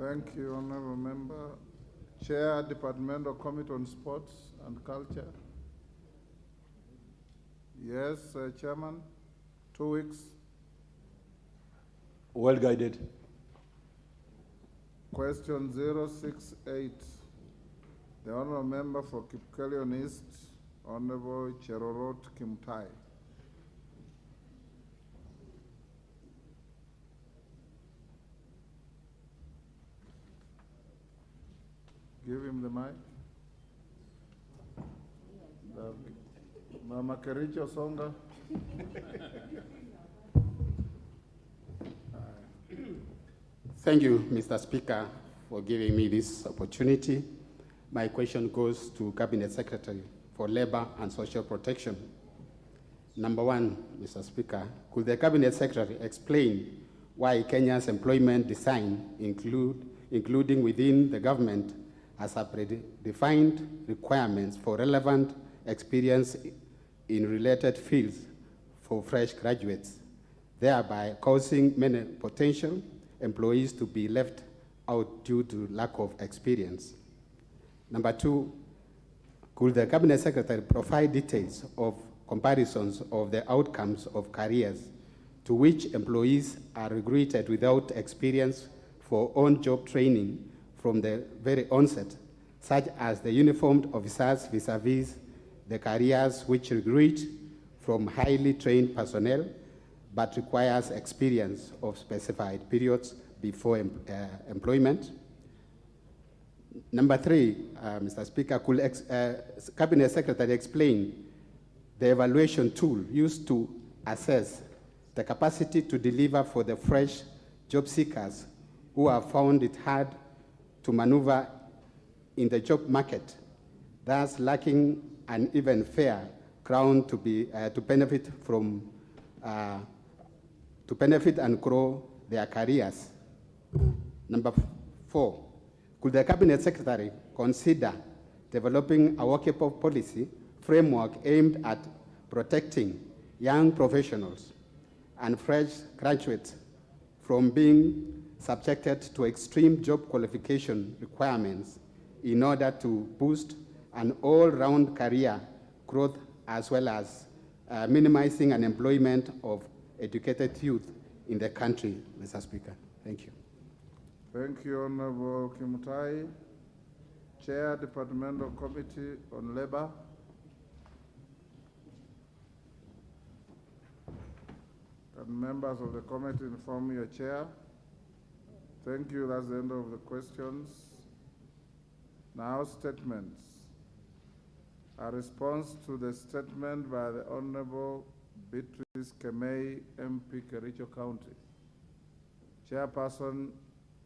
Thank you, Honorable Member. Chair, Departmental Committee on Sports and Culture. Yes, Chairman. 2 weeks. Well guided. Question 068. The Honorable Member for Kipkelion East, Honorable Cherorot Kimtai. Give him the mic. Mama Kericho Songa. Thank you, Mr. Speaker, for giving me this opportunity. My question goes to Cabinet Secretary for Labor and Social Protection. Number one, Mr. Speaker, could the Cabinet Secretary explain why Kenya's employment design, including within the government, has a predefined requirements for relevant experience in related fields for fresh graduates, thereby causing many potential employees to be left out due to lack of experience? Number two, could the Cabinet Secretary provide details of comparisons of the outcomes of careers to which employees are recruited without experience for on-job training from the very onset, such as the uniformed officers vis-a-vis the careers which recruit from highly trained personnel but requires experience of specified periods before employment? Number three, Mr. Speaker, could Cabinet Secretary explain the evaluation tool used to assess the capacity to deliver for the fresh job seekers who have found it hard to maneuver in the job market, thus lacking an even fair ground to benefit and grow their careers? Number four, could the Cabinet Secretary consider developing a workable policy framework aimed at protecting young professionals and fresh graduates from being subjected to extreme job qualification requirements in order to boost an all-round career growth as well as minimizing unemployment of educated youth in the country, Mr. Speaker? Thank you. Thank you, Honorable Kimutai. Chair, Departmental Committee on Labor. Can members of the committee inform your chair? Thank you. That's the end of the questions. Now, statements. A response to the statement by the Honorable Beatrice Kemei, MP, Kericho County. Chairperson,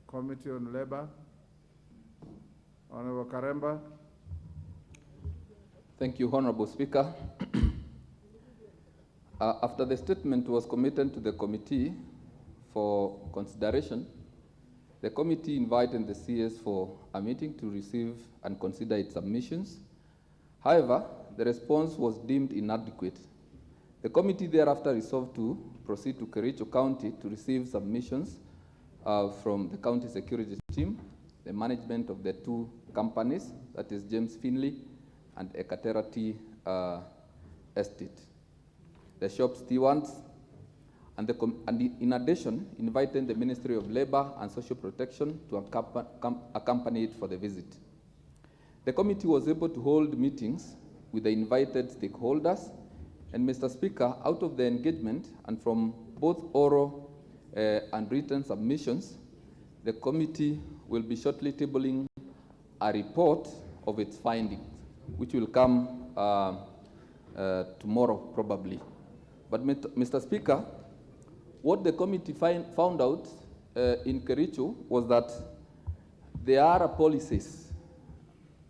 Committee on Labor, Honorable Karemba. Thank you, Honorable Speaker. After the statement was committed to the committee for consideration, the committee invited the CS for a meeting to receive and consider its submissions. However, the response was deemed inadequate. The committee thereafter resolved to proceed to Kericho County to receive submissions from the county security team, the management of the two companies, that is James Finley and Ekaterati Estate, the shop stewards, and in addition, invited the Ministry of Labor and Social Protection to accompany it for the visit. The committee was able to hold meetings with the invited stakeholders, and Mr. Speaker, out of the engagement and from both oral and written submissions, the committee will be shortly tabling a report of its findings, which will come tomorrow probably. But Mr. Speaker, what the committee found out in Kericho was that there are policies.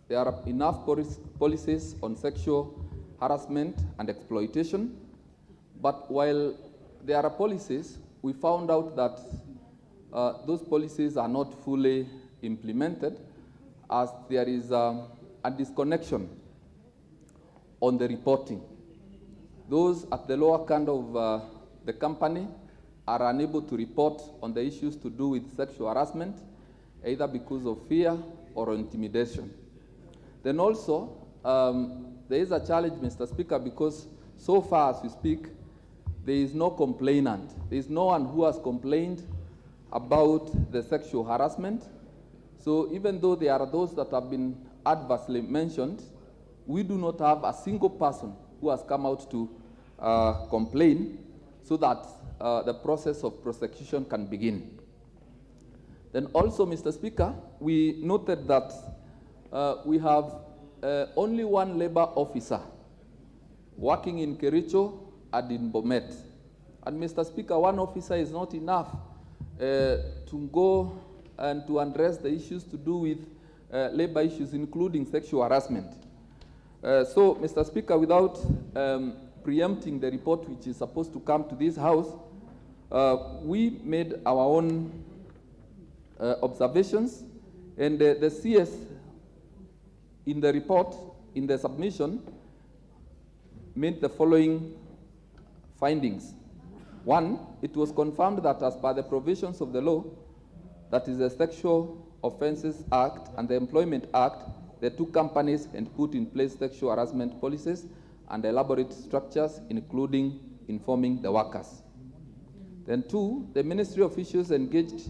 There are enough policies on sexual harassment and exploitation, but while there are policies, we found out that those policies are not fully implemented, as there is a disconnection on the reporting. Those at the lower kind of the company are unable to report on the issues to do with sexual harassment, either because of fear or intimidation. Then also, there is a challenge, Mr. Speaker, because so far as we speak, there is no complainant. There is no one who has complained about the sexual harassment. So even though there are those that have been adversely mentioned, we do not have a single person who has come out to complain so that the process of prosecution can begin. Then also, Mr. Speaker, we noted that we have only one labor officer working in Kericho and in Bomet. And Mr. Speaker, one officer is not enough to go and to address the issues to do with labor issues, including sexual harassment. So, Mr. Speaker, without preempting the report which is supposed to come to this House, we made our own observations, and the CS in the report, in the submission, made the following findings. One, it was confirmed that as per the provisions of the law, that is the Sexual Offences Act and the Employment Act, the two companies had put in place sexual harassment policies and elaborate structures, including informing the workers. Then two, the ministry officials engaged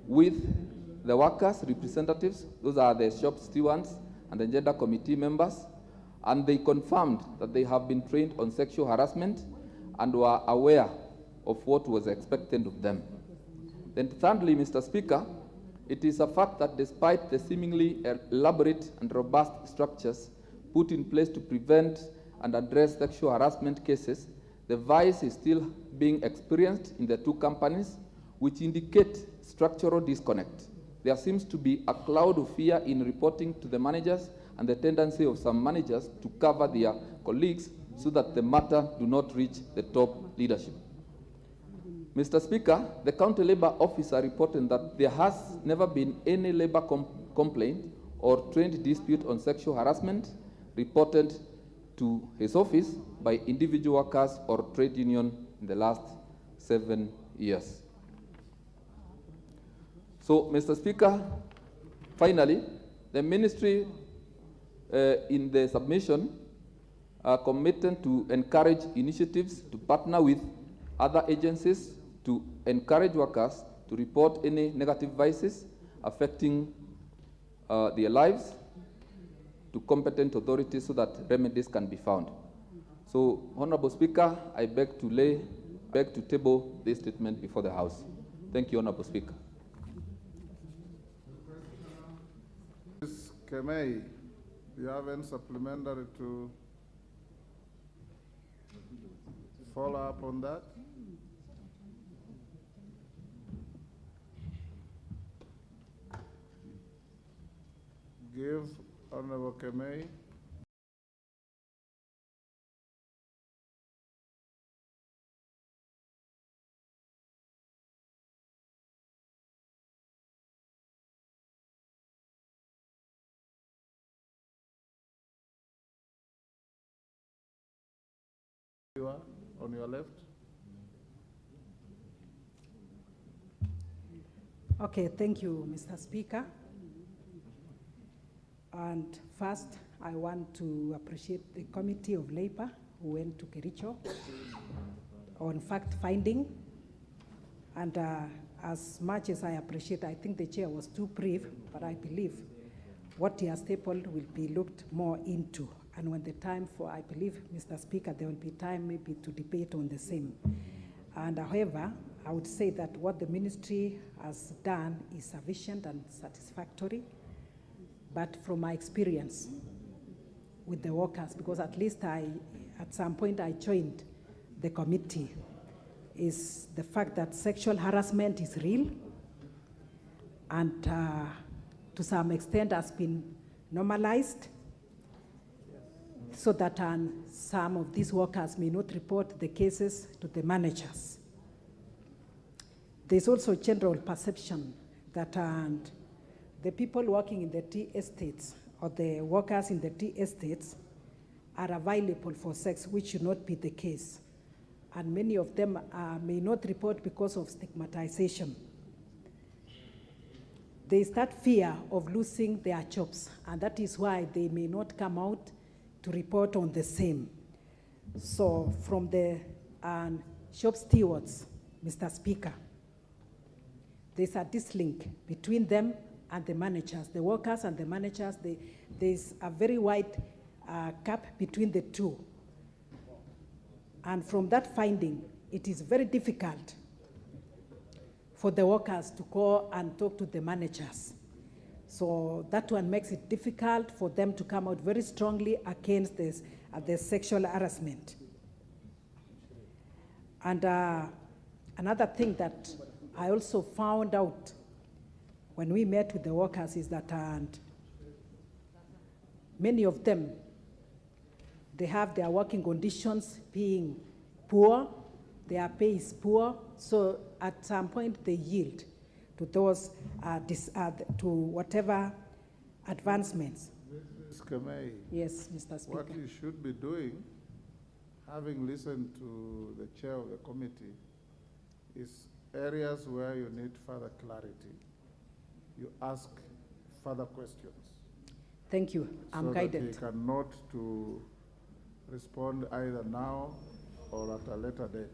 with the workers' representatives, those are the shop stewards and the gender committee members, and they confirmed that they have been trained on sexual harassment and were aware of what was expected of them. Then thirdly, Mr. Speaker, it is a fact that despite the seemingly elaborate and robust structures put in place to prevent and address sexual harassment cases, the vice is still being experienced in the two companies, which indicate structural disconnect. There seems to be a cloud of fear in reporting to the managers and the tendency of some managers to cover their colleagues so that the matter do not reach the top leadership. Mr. Speaker, the county labor officer reported that there has never been any labor complaint or trade dispute on sexual harassment reported to his office by individual workers or trade union in the last 7 years. So, Mr. Speaker, finally, the ministry in the submission are committed to encourage initiatives to partner with other agencies to encourage workers to report any negative vices affecting their lives to competent authorities so that remedies can be found. So, Honorable Speaker, I beg to table this statement before the House. Thank you, Honorable Speaker. Ms. Kemei, do you have any supplementary to follow up on that? Give Honorable Kemei. You are on your left. Okay, thank you, Mr. Speaker. And first, I want to appreciate the Committee of Labor who went to Kericho on fact-finding. And as much as I appreciate, I think the chair was too brief, but I believe what he has stapled will be looked more into. And when the time for, I believe, Mr. Speaker, there will be time maybe to debate on the same. And however, I would say that what the ministry has done is sufficient and satisfactory. But from my experience with the workers, because at least at some point I joined the committee, is the fact that sexual harassment is real and to some extent has been normalized so that some of these workers may not report the cases to the managers. There's also general perception that the people working in the tea estates or the workers in the tea estates are available for sex, which should not be the case. And many of them may not report because of stigmatization. there is that fear of losing their jobs, and that is why they may not come out to report on the same. So from the shop stewards, Mr. Speaker, there's a dislink between them and the managers, the workers and the managers. There's a very wide gap between the two. And from that finding, it is very difficult for the workers to go and talk to the managers. So that one makes it difficult for them to come out very strongly against this, the sexual harassment. And another thing that I also found out when we met with the workers is that many of them, they have their working conditions being poor, their pay is poor, so at some point they yield to those, to whatever advancements. Ms. Kamei, Yes, Mr. Speaker. what you should be doing, having listened to the chair of the committee, is areas where you need further clarity, you ask further questions. Thank you. I'm so guided. that he can note to respond either now or at a later date.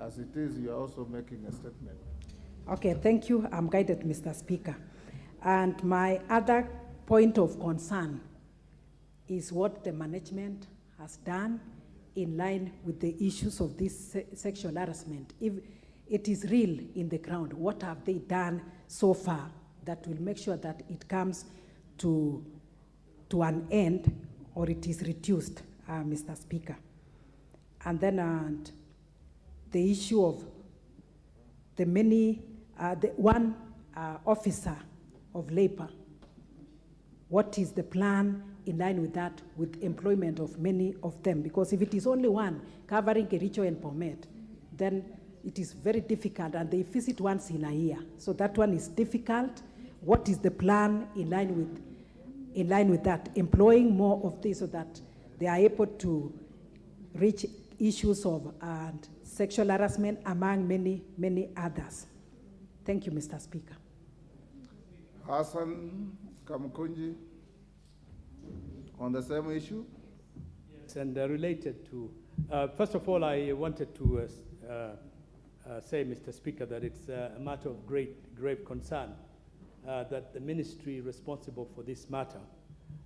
As it is, you are also making a statement. Okay, thank you. I'm guided, Mr. Speaker. And my other point of concern is what the management has done in line with the issues of this sexual harassment. If it is real in the ground, what have they done so far that will make sure that it comes to an end or it is reduced, Mr. Speaker? And then the issue of the one officer of labor. What is the plan in line with that, with employment of many of them? Because if it is only one covering Kericho and Bomet, then it is very difficult, and they visit once in a year. So that one is difficult. What is the plan in line with that? Employing more of this so that they are able to reach issues of sexual harassment among many, many others. Thank you, Mr. Speaker. Hassan Kamkunji, on the same issue? Yes, and related to, first of all, I wanted to say, Mr. Speaker, that it's a matter of grave concern that the ministry responsible for this matter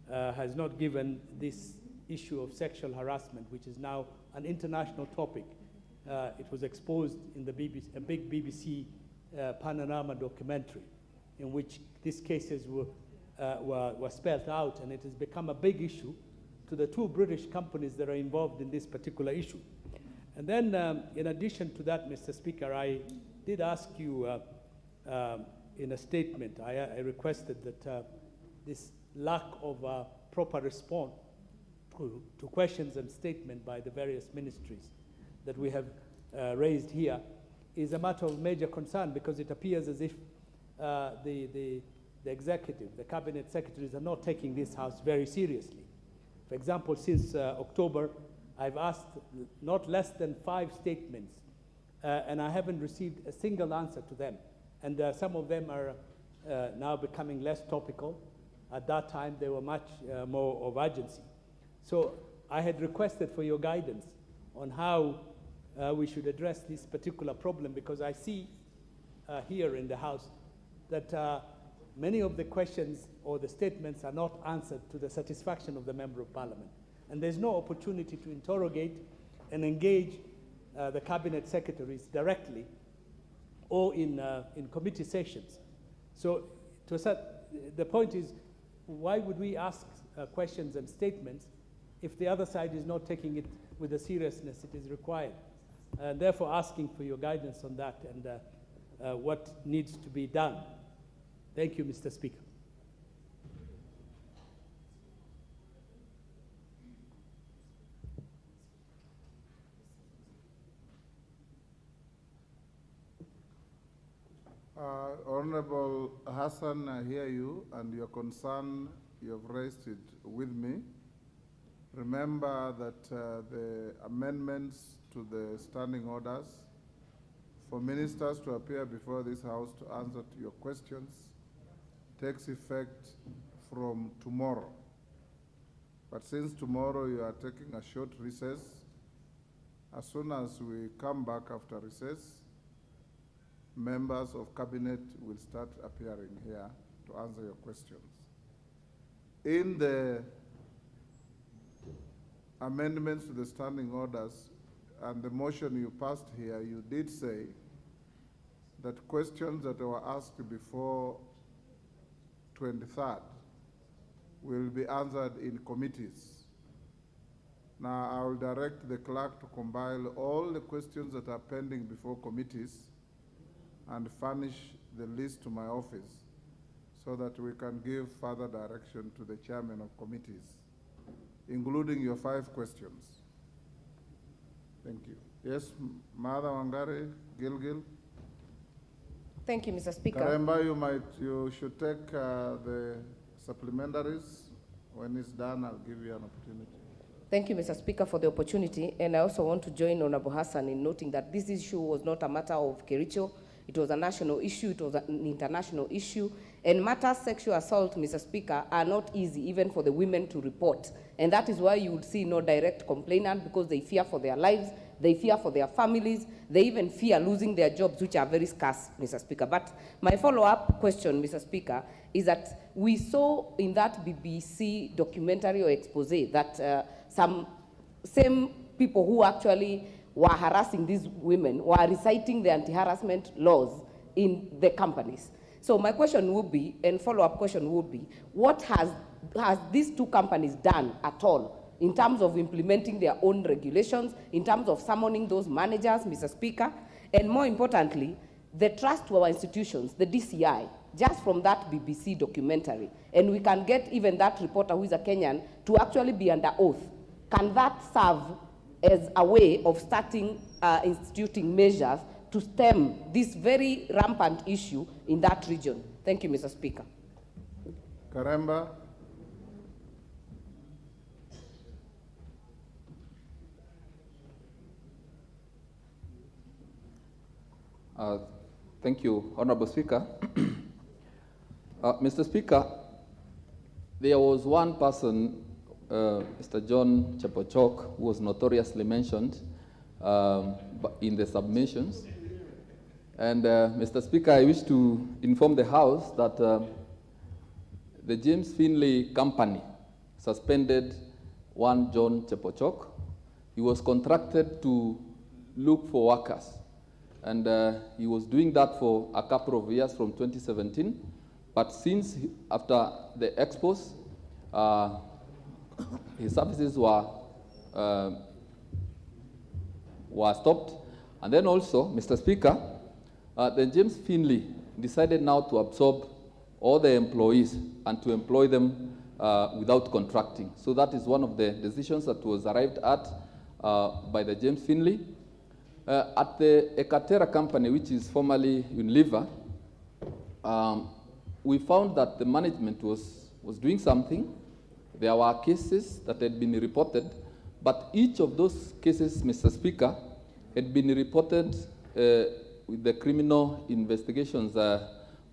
has not given this issue of sexual harassment, which is now an international topic. It was exposed in the BBC, a big BBC Panorama documentary, in which these cases were spelled out, and it has become a big issue to the two British companies that are involved in this particular issue. And then, in addition to that, Mr. Speaker, I did ask you in a statement, I requested that this lack of proper response to questions and statement by the various ministries that we have raised here is a matter of major concern, because it appears as if the executive, the cabinet secretaries, are not taking this house very seriously. For example, since October, I've asked not less than 5 statements, and I haven't received a single answer to them. And some of them are now becoming less topical. At that time, they were much more of urgency. So I had requested for your guidance on how we should address this particular problem, because I see here in the House that many of the questions or the statements are not answered to the satisfaction of the Member of Parliament. And there's no opportunity to interrogate and engage the cabinet secretaries directly or in committee sessions. So the point is, why would we ask questions and statements if the other side is not taking it with the seriousness it is required? Therefore, asking for your guidance on that and what needs to be done. Thank you, Mr. Speaker. Honorable Hassan, I hear you, and your concern, you have raised it with me. Remember that the amendments to the standing orders for ministers to appear before this House to answer to your questions takes effect from tomorrow. But since tomorrow you are taking a short recess, as soon as we come back after recess, members of cabinet will start appearing here to answer your questions. In the amendments to the standing orders and the motion you passed here, you did say that questions that were asked before 23rd will be answered in committees. Now, I will direct the clerk to compile all the questions that are pending before committees and furnish the list to my office so that we can give further direction to the chairman of committees, including your 5 questions. Thank you. Yes, Mother Wangari, Gilgil. Thank you, Mr. Speaker. Karemba, you should take the supplementaries. When it's done, I'll give you an opportunity. Thank you, Mr. Speaker, for the opportunity. And I also want to join Honorable Hassan in noting that this issue was not a matter of Kericho. It was a national issue. It was an international issue. And matters sexual assault, Mr. Speaker, are not easy even for the women to report. And that is why you would see no direct complainant, because they fear for their lives, they fear for their families, they even fear losing their jobs, which are very scarce, Mr. Speaker. But my follow-up question, Mr. Speaker, is that we saw in that BBC documentary or expose that some same people who actually were harassing these women were reciting the anti-harassment laws in the companies. So my question would be, and follow-up question would be, what has these 2 companies done at all in terms of implementing their own regulations, in terms of summoning those managers, Mr. Speaker, and more importantly, the trust to our institutions, the DCI, just from that BBC documentary, and we can get even that reporter who is a Kenyan to actually be under oath. Can that serve as a way of starting instituting measures to stem this very rampant issue in that region? Thank you, Mr. Speaker. Karemba. Thank you, Honorable Speaker. Mr. Speaker, there was one person, Mr. John Chepochok, who was notoriously mentioned in the submissions. And Mr. Speaker, I wish to inform the House that the James Finley Company suspended one John Chepochok. He was contracted to look for workers. And he was doing that for a couple of years from 2017. But since after the expos, his services were stopped. And then also, Mr. Speaker, then James Finley decided now to absorb all the employees and to employ them without contracting. So that is one of the decisions that was arrived at by the James Finley. At the Ekatera company, which is formerly Unilever, we found that the management was doing something. There were cases that had been reported, but each of those cases, Mr. Speaker, had been reported with the criminal investigations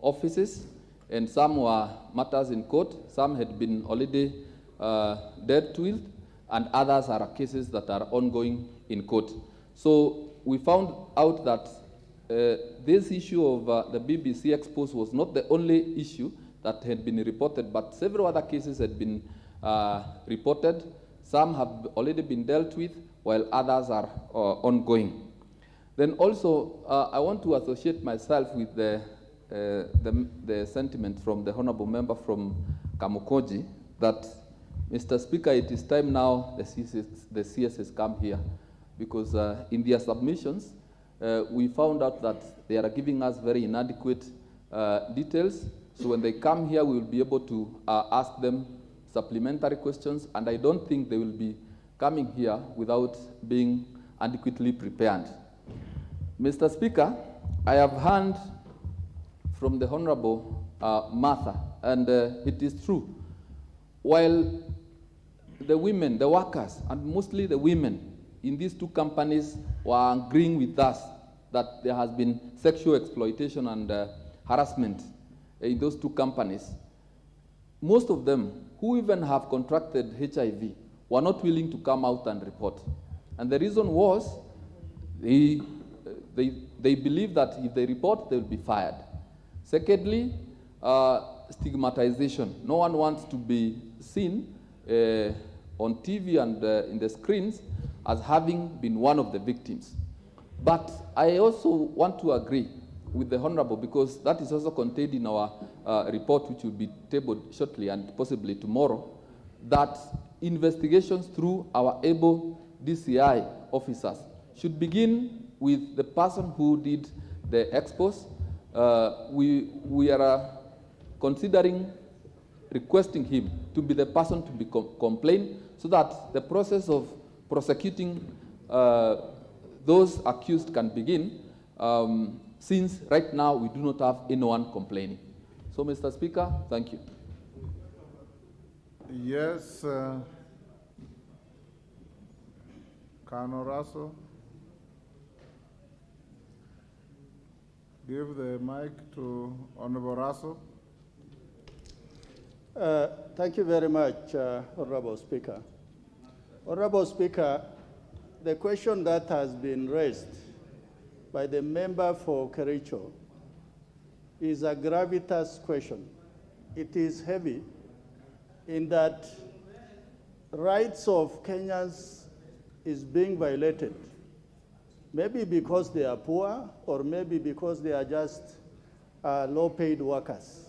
offices, and some were matters in court, some had been already dealt with, and others are cases that are ongoing in court. So we found out that this issue of the BBC expose was not the only issue that had been reported, but several other cases had been reported. Some have already been dealt with, while others are ongoing. Then also, I want to associate myself with the sentiment from the honorable member from Kamukoji that, Mr. Speaker, it is time now the CSS come here, because in their submissions, we found out that they are giving us very inadequate details. So when they come here, we will be able to ask them supplementary questions, and I don't think they will be coming here without being adequately prepared. Mr. Speaker, I have heard from the Honorable Martha, and it is true. While the women, the workers, and mostly the women in these 2 companies were agreeing with us that there has been sexual exploitation and harassment, in those two companies, most of them who even have contracted HIV were not willing to come out and report. And the reason was they believe that if they report, they will be fired. Secondly, stigmatization. No one wants to be seen on TV and in the screens as having been one of the victims. But I also want to agree with the Honorable, because that is also contained in our report, which will be tabled shortly and possibly tomorrow, that investigations through our able DCI officers should begin with the person who did the expose. We are considering requesting him to be the person to be complained, so that the process of prosecuting those accused can begin, since right now we do not have anyone complaining. So, Mr. Speaker, thank you. Yes, Colonel Russell. Give the mic to Honorable Russell. Thank you very much, Honorable Speaker. Honorable Speaker, the question that has been raised by the member for Kericho is a gravitas question. It is heavy in that rights of Kenyans is being violated, maybe because they are poor or maybe because they are just low-paid workers.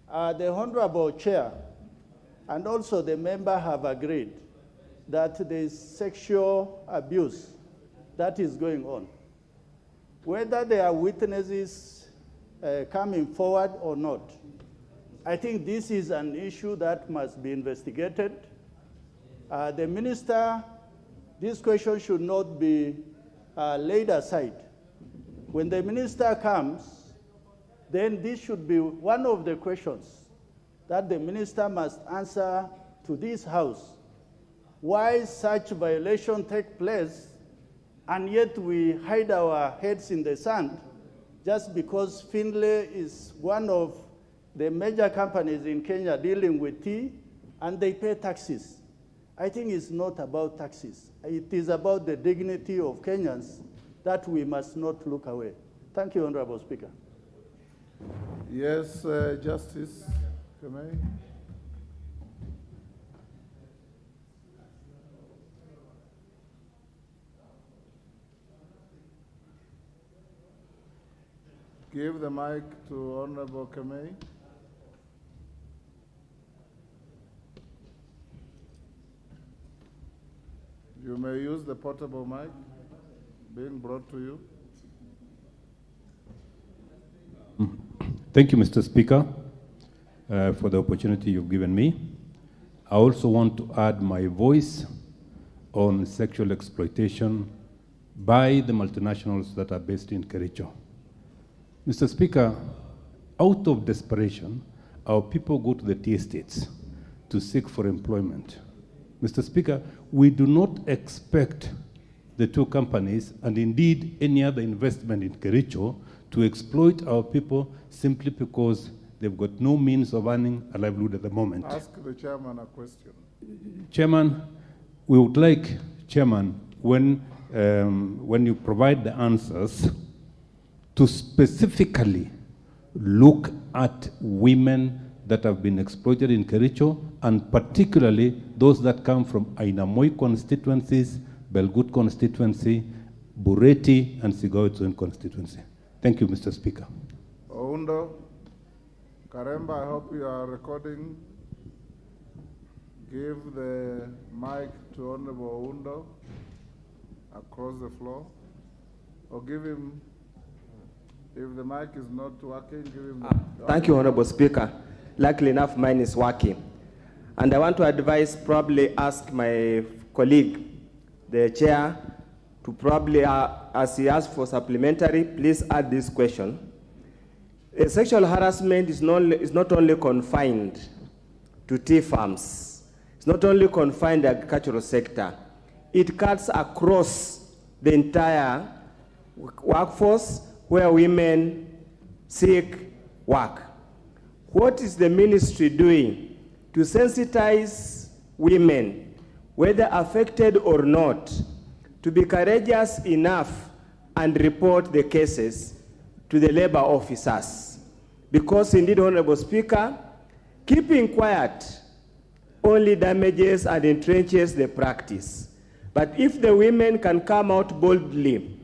The Honorable Chair and also the member have agreed that there is sexual abuse that is going on. Whether there are witnesses coming forward or not, I think this is an issue that must be investigated. The minister, this question should not be laid aside. When the minister comes, then this should be one of the questions that the minister must answer to this House. Why such violation take place, and yet we hide our heads in the sand just because Finlay is one of the major companies in Kenya dealing with tea, and they pay taxes. I think it's not about taxes. It is about the dignity of Kenyans that we must not look away. Thank you, Honorable Speaker. Yes, Justice Kemei. Give the mic to Honorable Kemei. You may use the portable mic being brought to you. Thank you, Mr. Speaker, for the opportunity you've given me. I also want to add my voice on sexual exploitation by the multinationals that are based in Kericho. Mr. Speaker, out of desperation, our people go to the tea estates to seek for employment. Mr. Speaker, we do not expect the two companies, and indeed any other investment in Kericho, to exploit our people simply because they've got no means of earning a livelihood at the moment. Ask the chairman a question. Chairman, we would like, Chairman, when you provide the answers, to specifically look at women that have been exploited in Kericho, and particularly those that come from Ainamoi constituencies, Belgut constituency, Bureti, and Sigawetuen constituency. Thank you, Mr. Speaker. Oundo, Karemba, I hope you are recording. Give the mic to Honorable Oundo across the floor, or give him, if the mic is not working, give him the... Thank you, Honorable Speaker. Luckily enough, mine is working. And I want to advise, probably ask my colleague, the chair, to probably, as he asked for supplementary, please add this question. Sexual harassment is not only confined to tea farms. It's not only confined to the agricultural sector. It cuts across the entire workforce where women seek work. what is the ministry doing to sensitize women, whether affected or not, to be courageous enough and report the cases to the labor officers? Because indeed, Honorable Speaker, keeping quiet only damages and entrenches the practice. But if the women can come out boldly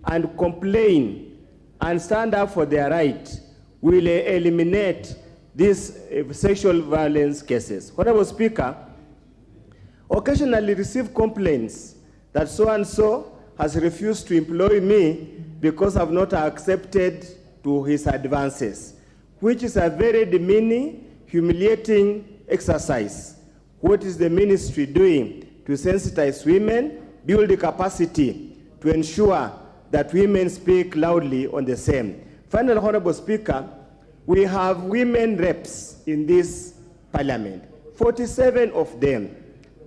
and complain and stand up for their right, will eliminate these sexual violence cases. Honorable Speaker, occasionally receive complaints that so-and-so has refused to employ me because I've not accepted to his advances, which is a very demeaning, humiliating exercise. What is the ministry doing to sensitize women, build the capacity to ensure that women speak loudly on the same? Finally, Honorable Speaker, we have women reps in this parliament, 47 of them.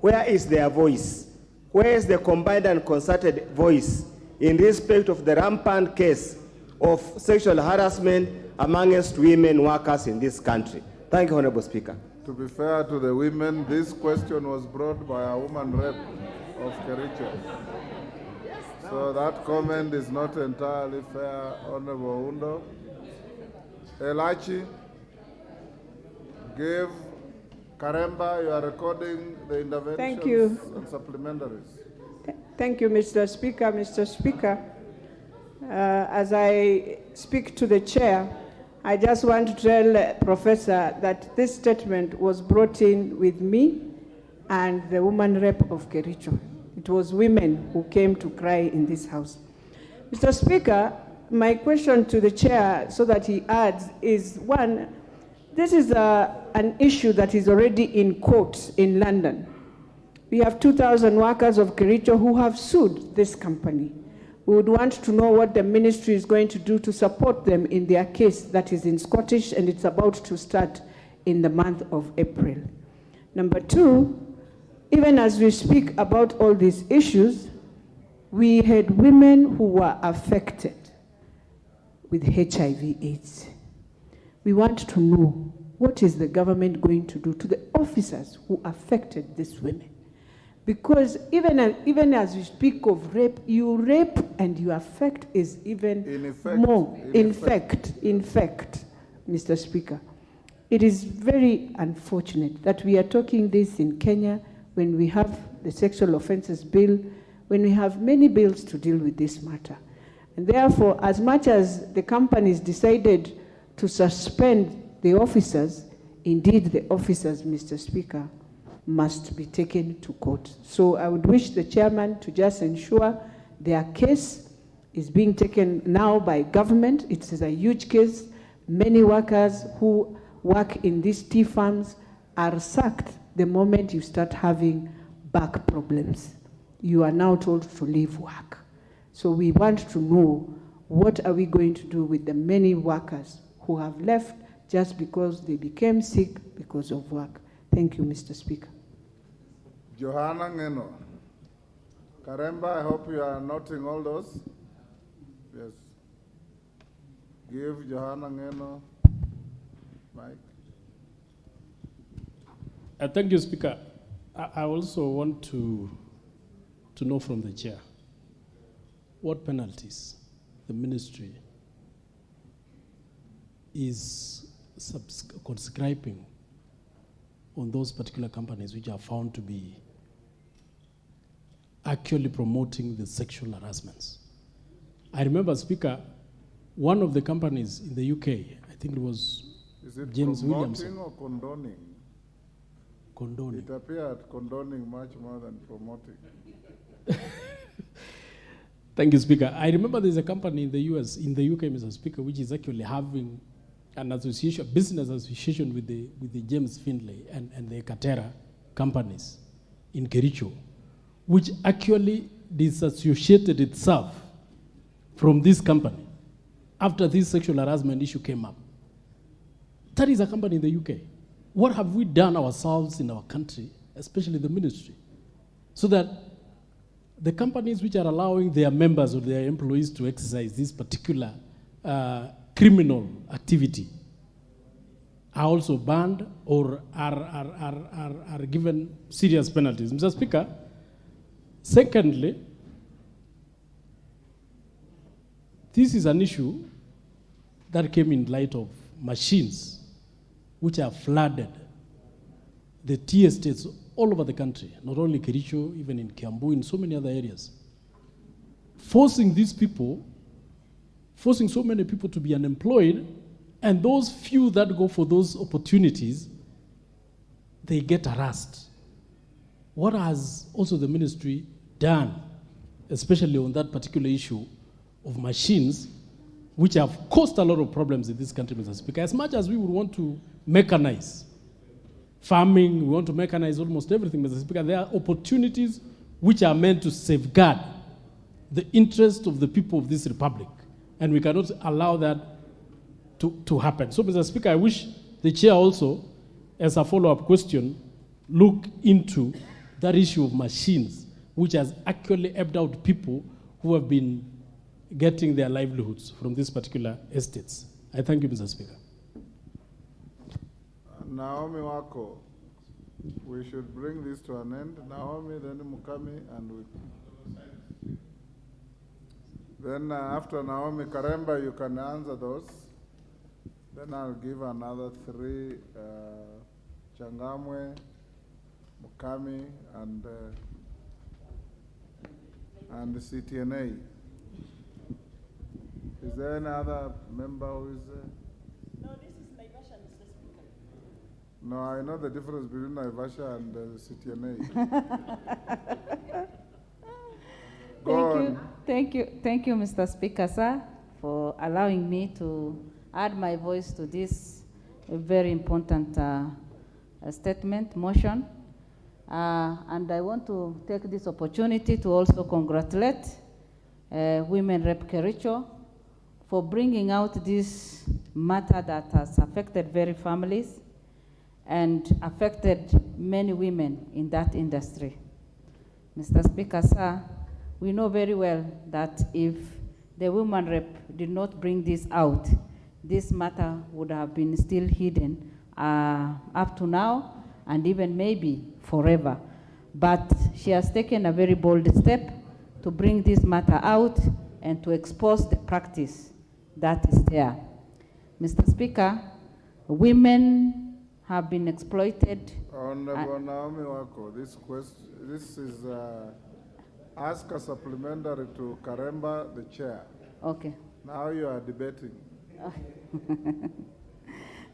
Where is their voice? Where is the combined and concerted voice in respect of the rampant case of sexual harassment amongst women workers in this country? Thank you, Honorable Speaker. To be fair to the women, this question was brought by a woman rep of Kericho. So that comment is not entirely fair, Honorable Undo. Elachi, give Karemba, you are recording the interventions. Thank you. And supplementaries. Thank you, Mr. Speaker. Mr. Speaker, as I speak to the chair, I just want to tell Professor that this statement was brought in with me and the woman rep of Kericho. It was women who came to cry in this house. Mr. Speaker, my question to the chair, so that he adds, is one, this is an issue that is already in court in London. We have 2,000 workers of Kericho who have sued this company. We would want to know what the ministry is going to do to support them in their case that is in Scottish, and it's about to start in the month of April. Number two, even as we speak about all these issues, we had women who were affected with HIV/AIDS. We want to know, what is the government going to do to the officers who affected these women? Because even as we speak of rape, you rape and you affect is even more. In fact, Mr. Speaker, it is very unfortunate that we are talking this in Kenya when we have the sexual offences bill, when we have many bills to deal with this matter. And therefore, as much as the companies decided to suspend the officers, indeed the officers, Mr. Speaker, must be taken to court. So I would wish the chairman to just ensure their case is being taken now by government. It is a huge case. Many workers who work in these tea farms are sacked the moment you start having back problems. You are now told to leave work. So we want to know, what are we going to do with the many workers who have left just because they became sick because of work? Thank you, Mr. Speaker. Johanna Ngeno. Karemba, I hope you are noting all those. Yes. Give Johanna Ngeno mic. Thank you, Speaker. I also want to know from the chair what penalties the ministry is conscribing on those particular companies which are found to be actually promoting the sexual harassments. I remember, Speaker, one of the companies in the UK, I think it was James Williamson. Is it promoting or condoning? Condoning. It appeared condoning much more than promoting. Thank you, Speaker. I remember there's a company in the US, in the UK, Mr. Speaker, which is actually having an association, business association with the James Findlay and the Katera companies in Kericho, which actually disassociated itself from this company after this sexual harassment issue came up. That is a company in the UK. What have we done ourselves in our country, especially the ministry, so that the companies which are allowing their members or their employees to exercise this particular criminal activity are also banned or are given serious penalties. Mr. Speaker, secondly, this is an issue that came in light of machines which have flooded the tea estates all over the country, not only Kericho, even in Kiambu, in so many other areas, forcing so many people to be unemployed, and those few that go for those opportunities, they get harassed. What has also the ministry done, especially on that particular issue of machines, which have caused a lot of problems in this country, Mr. Speaker? As much as we would want to mechanize farming, we want to mechanize almost everything, Mr. Speaker, there are opportunities which are meant to safeguard the interest of the people of this republic, and we cannot allow that to happen. So, Mr. Speaker, I wish the chair also, as a follow-up question, look into that issue of machines, which has actually helped out people who have been getting their livelihoods from these particular estates. I thank you, Mr. Speaker. Naomi Wako, we should bring this to an end. Naomi, then Mukami, and we. Then after Naomi Karemba, you can answer those. Then I'll give another three, Changamwe, Mukami, and the CTNA. Is there any other member who is there? No, this is Naivasha, Mr. Speaker. No, I know the difference between Naivasha and the CTNA. Thank you, Mr. Speaker, sir, for allowing me to add my voice to this very important statement, motion. And I want to take this opportunity to also congratulate Women Rep Kericho for bringing out this matter that has affected very families and affected many women in that industry. Mr. Speaker, sir, we know very well that if the woman rep did not bring this out, this matter would have been still hidden up to now and even maybe forever. But she has taken a very bold step to bring this matter out and to expose the practice that is there. Mr. Speaker, women have been exploited. Honorable Naomi Wako, this is ask a supplementary to Karemba, the chair. Okay. Now you are debating.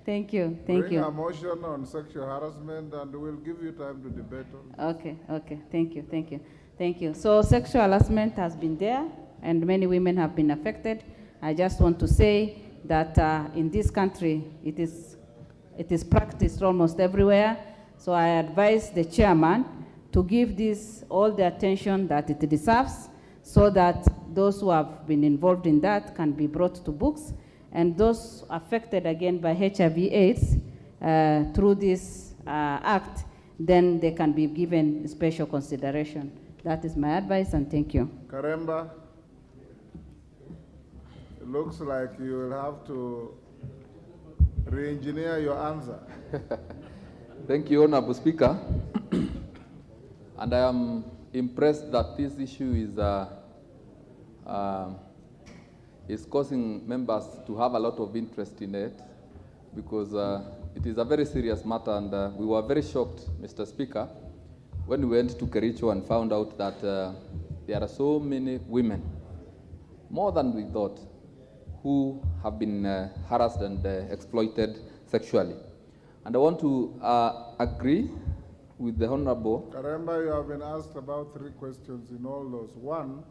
Thank you. Bring a motion on sexual harassment and we'll give you time to debate on this. Okay. Thank you. So sexual harassment has been there and many women have been affected. I just want to say that in this country, it is practiced almost everywhere. So I advise the chairman to give this all the attention that it deserves so that those who have been involved in that can be brought to books, and those affected again by HIV/AIDS through this act, then they can be given special consideration. That is my advice, and thank you. Karemba, it looks like you will have to re-engineer your answer. Thank you, Honorable Speaker. And I am impressed that this issue is causing members to have a lot of interest in it, because it is a very serious matter, and we were very shocked, Mr. Speaker, when we went to Kericho and found out that there are so many women, more than we thought, who have been harassed and exploited sexually. And I want to agree with the Honorable. Karemba, you have been asked about 3 questions in all those. 1,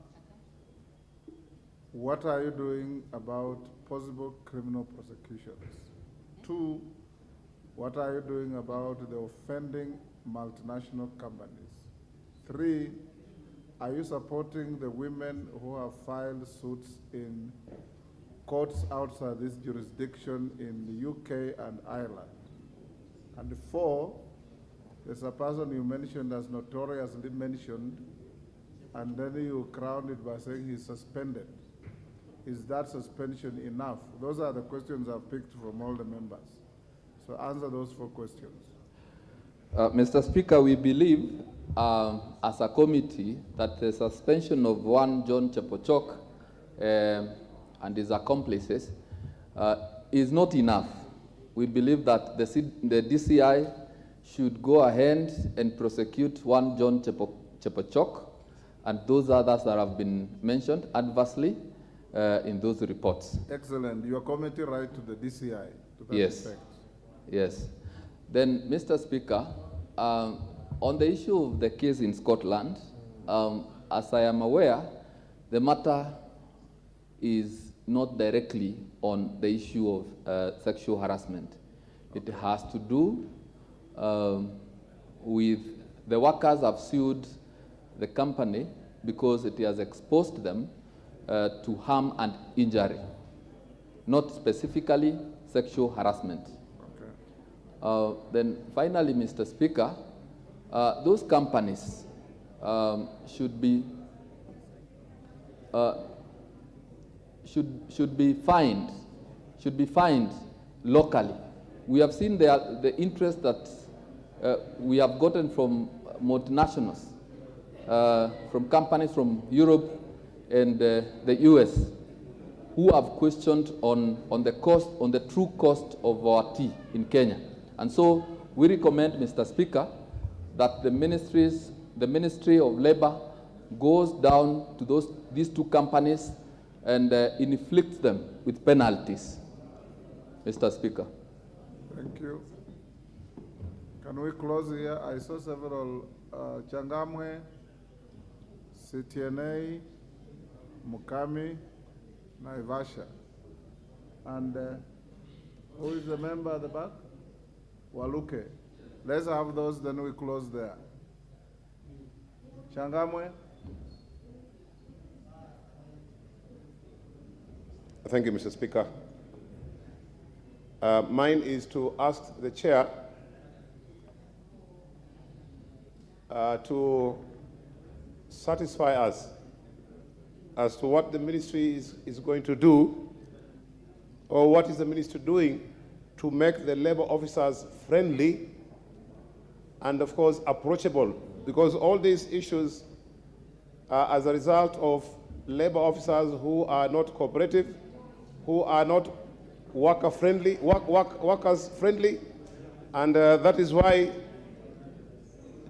what are you doing about possible criminal prosecutions? 2, what are you doing about the offending multinational companies? 3, are you supporting the women who have filed suits in courts outside this jurisdiction in the UK and Ireland? And 4, there's a person you mentioned as notoriously mentioned, and then you crowned it by saying he's suspended. Is that suspension enough? Those are the questions I've picked from all the members. So answer those 4 questions. Mr. Speaker, we believe as a committee that the suspension of one John Chepochok and his accomplices is not enough. We believe that the DCI should go ahead and prosecute one John Chepochok and those others that have been mentioned adversely in those reports. Excellent. Your committee write to the DCI to that Yes. effect. Yes. Then, Mr. Speaker, on the issue of the case in Scotland, as I am aware, the matter is not directly on the issue of sexual harassment. It has to do with the workers have sued the company because it has exposed them to harm and injury, not specifically sexual harassment. Then finally, Mr. Speaker, those companies should be fined locally. We have seen the interest that we have gotten from multinationals, from companies from Europe and the US, who have questioned on the true cost of our tea in Kenya. And so we recommend, Mr. Speaker, that the Ministry of Labor goes down to these 2 companies and inflicts them with penalties, Mr. Speaker. Thank you. Can we close here? I saw several, Changamwe, CTNA, Mukami, Naivasha. And who is the member at the back? Waluke. Let's have those, then we close there. Changamwe. Thank you, Mr. Speaker. Mine is to ask the chair to satisfy us as to what the ministry is going to do, or what is the ministry doing to make the labor officers friendly and, of course, approachable, because all these issues are as a result of labor officers who are not cooperative, who are not workers friendly, and that is why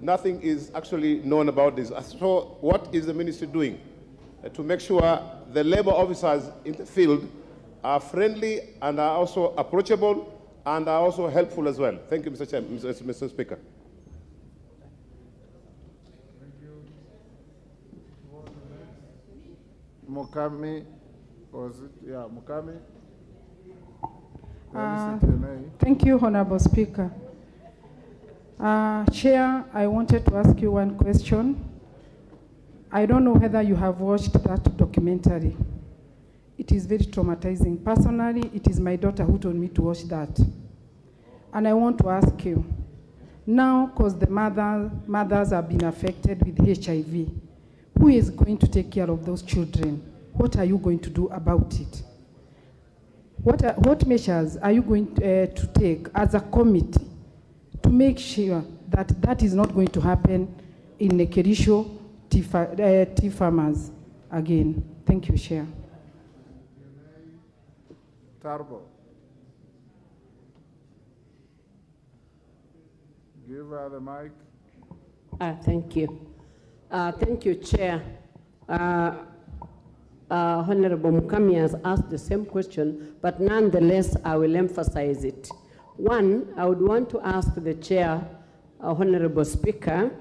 nothing is actually known about this. So what is the ministry doing to make sure the labor officers in the field are friendly and are also approachable and are also helpful as well? Thank you, Mr. Chairman, Mr. Speaker. Mukami, was it? Yeah, Mukami. Thank you, Honorable Speaker. Chair, I wanted to ask you one question. I don't know whether you have watched that documentary. It is very traumatizing. Personally, it is my daughter who told me to watch that. And I want to ask you, now because the mothers have been affected with HIV, who is going to take care of those children? What are you going to do about it? What measures are you going to take as a committee to make sure that that is not going to happen in Nekerisho tea farmers again? Thank you, Chair. Tarbo. Give her the mic. Thank you. Thank you, Chair. Honorable Mukami has asked the same question, but nonetheless, I will emphasize it. One, I would want to ask the Chair, Honorable Speaker,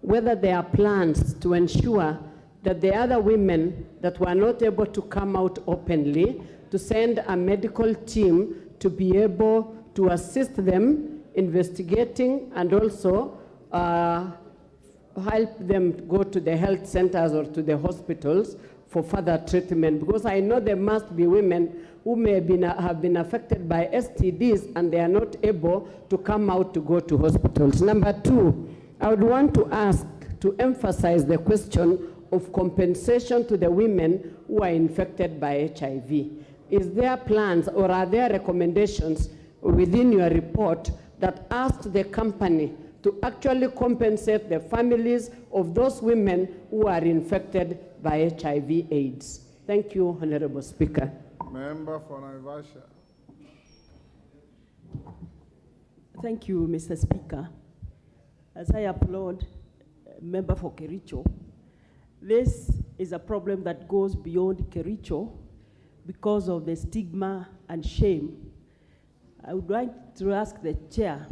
whether there are plans to ensure that the other women that were not able to come out openly, to send a medical team to be able to assist them investigating and also help them go to the health centers or to the hospitals for further treatment, because I know there must be women who may have been affected by STDs and they are not able to come out to go to hospitals. Number two, I would want to ask to emphasize the question of compensation to the women who are infected by HIV. Is there plans or are there recommendations within your report that asked the company to actually compensate the families of those women who are infected by HIV/AIDS. Thank you, Honorable Speaker. Member for Naivasha. Thank you, Mr. Speaker. As I applaud Member for Kericho, this is a problem that goes beyond Kericho because of the stigma and shame. I would like to ask the chair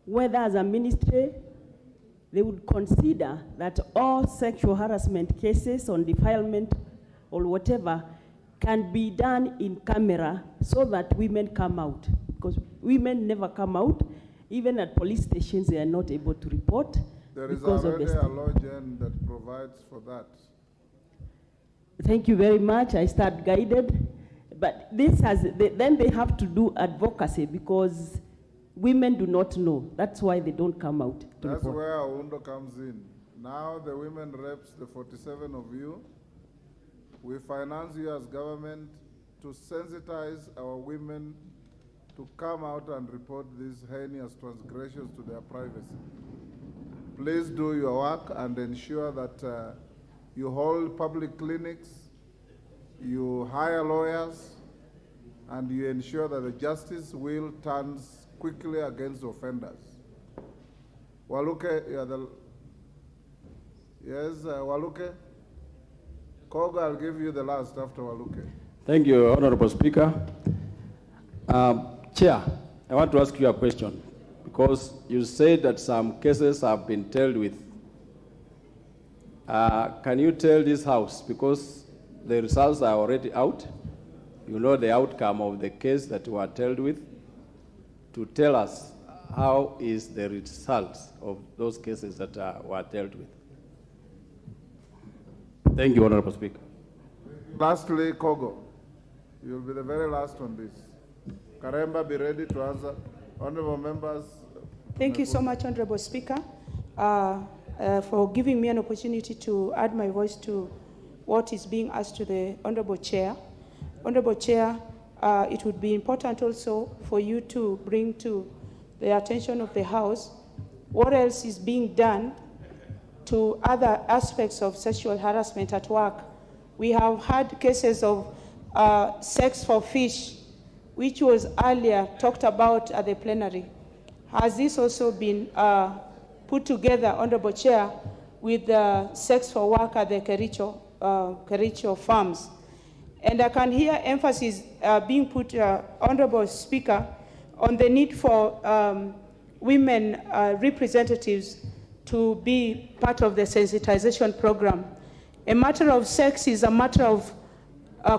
whether as a ministry they would consider that all sexual harassment cases on defilement or whatever can be done in camera so that women come out. Because women never come out. Even at police stations, they are not able to report. There is already a law, Jen, that provides for that. Thank you very much. I start guided. But this has, then they have to do advocacy because women do not know. That's why they don't come out to That's report. where Aundo comes in. Now the women reps, the 47 of you, we finance you as government to sensitize our women to come out and report these heinous transgressions to their privacy. Please do your work and ensure that you hold public clinics, you hire lawyers, and you ensure that the justice wheel turns quickly against offenders. Waluke, you are the... Yes, Waluke? Koga, I'll give you the last after Waluke. Thank you, Honorable Speaker. Chair, I want to ask you a question because you said that some cases have been dealt with. Can you tell this House, because the results are already out, you know the outcome of the case that were dealt with, to tell us how is the results of those cases that were dealt with? Thank you, Honorable Speaker. Lastly, Kogo, you'll be the very last on this. Karemba, be ready to answer. Honorable members. Thank you so much, Honorable Speaker, for giving me an opportunity to add my voice to what is being asked to the Honorable Chair. Honorable Chair, it would be important also for you to bring to the attention of the House what else is being done to other aspects of sexual harassment at work. We have had cases of sex for fish, which was earlier talked about at the plenary. Has this also been put together, Honorable Chair, with sex for work at the Kericho farms? And I can hear emphasis being put, Honorable Speaker, on the need for women representatives to be part of the sensitization program. A matter of sex is a matter of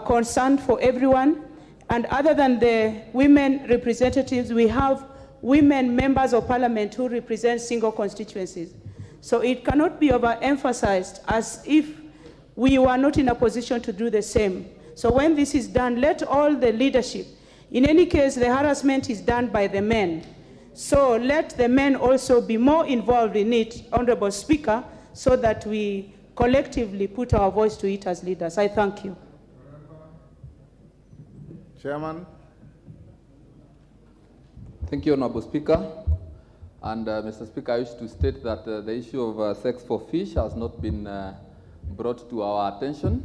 concern for everyone. And other than the women representatives, we have women members of parliament who represent single constituencies. So it cannot be overemphasized as if we were not in a position to do the same. So when this is done, let all the leadership, in any case, the harassment is done by the men. So let the men also be more involved in it, Honorable Speaker, so that we collectively put our voice to it as leaders. I thank you. Chairman. Thank you, Honorable Speaker. And Mr. Speaker, I wish to state that the issue of sex for fish has not been brought to our attention,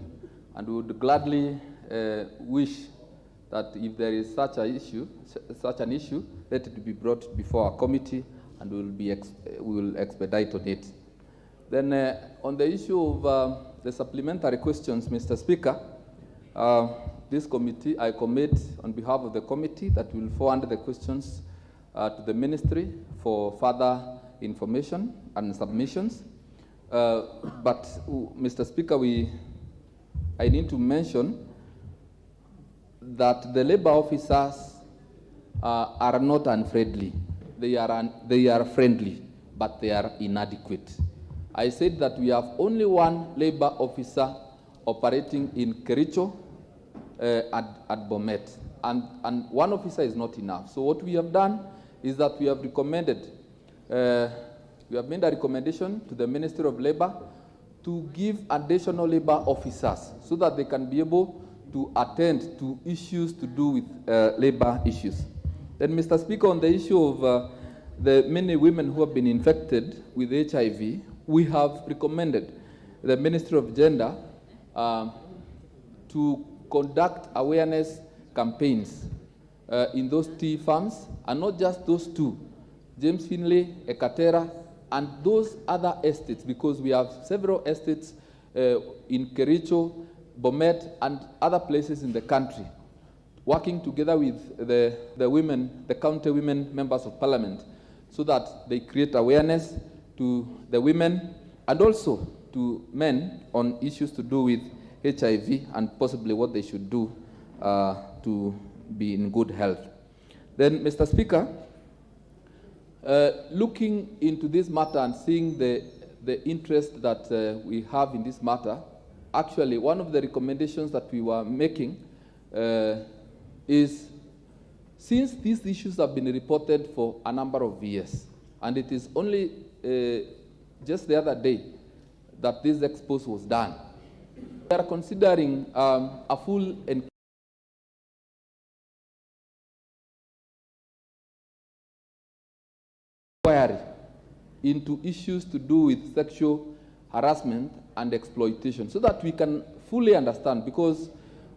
and we would gladly wish that if there is such an issue, let it be brought before our committee, and we will expedite on it. Then on the issue of the supplementary questions, Mr. Speaker, this committee, I commit on behalf of the committee that we will forward the questions to the ministry for further information and submissions. But Mr. Speaker, I need to mention that the labor officers are not unfriendly. They are friendly, but they are inadequate. I said that we have only one labor officer operating in Kericho at Bomet, and one officer is not enough. So what we have done is that we have recommended, we have made a recommendation to the Ministry of Labor to give additional labor officers so that they can be able to attend to issues to do with labor issues. Then, Mr. Speaker, on the issue of the many women who have been infected with HIV, we have recommended the Ministry of Gender to conduct awareness campaigns in those tea farms, and not just those two, James Finlay, Ekatera, and those other estates, because we have several estates in Kericho, Bomet, and other places in the country, working together with the women, the county women members of parliament, so that they create awareness to the women and also to men on issues to do with HIV and possibly what they should do to be in good health. Then, Mr. Speaker, looking into this matter and seeing the interest that we have in this matter, actually one of the recommendations that we were making is, since these issues have been reported for a number of years, and it is only just the other day that this expose was done, we are considering a full inquiry into issues to do with sexual harassment and exploitation, so that we can fully understand. Because,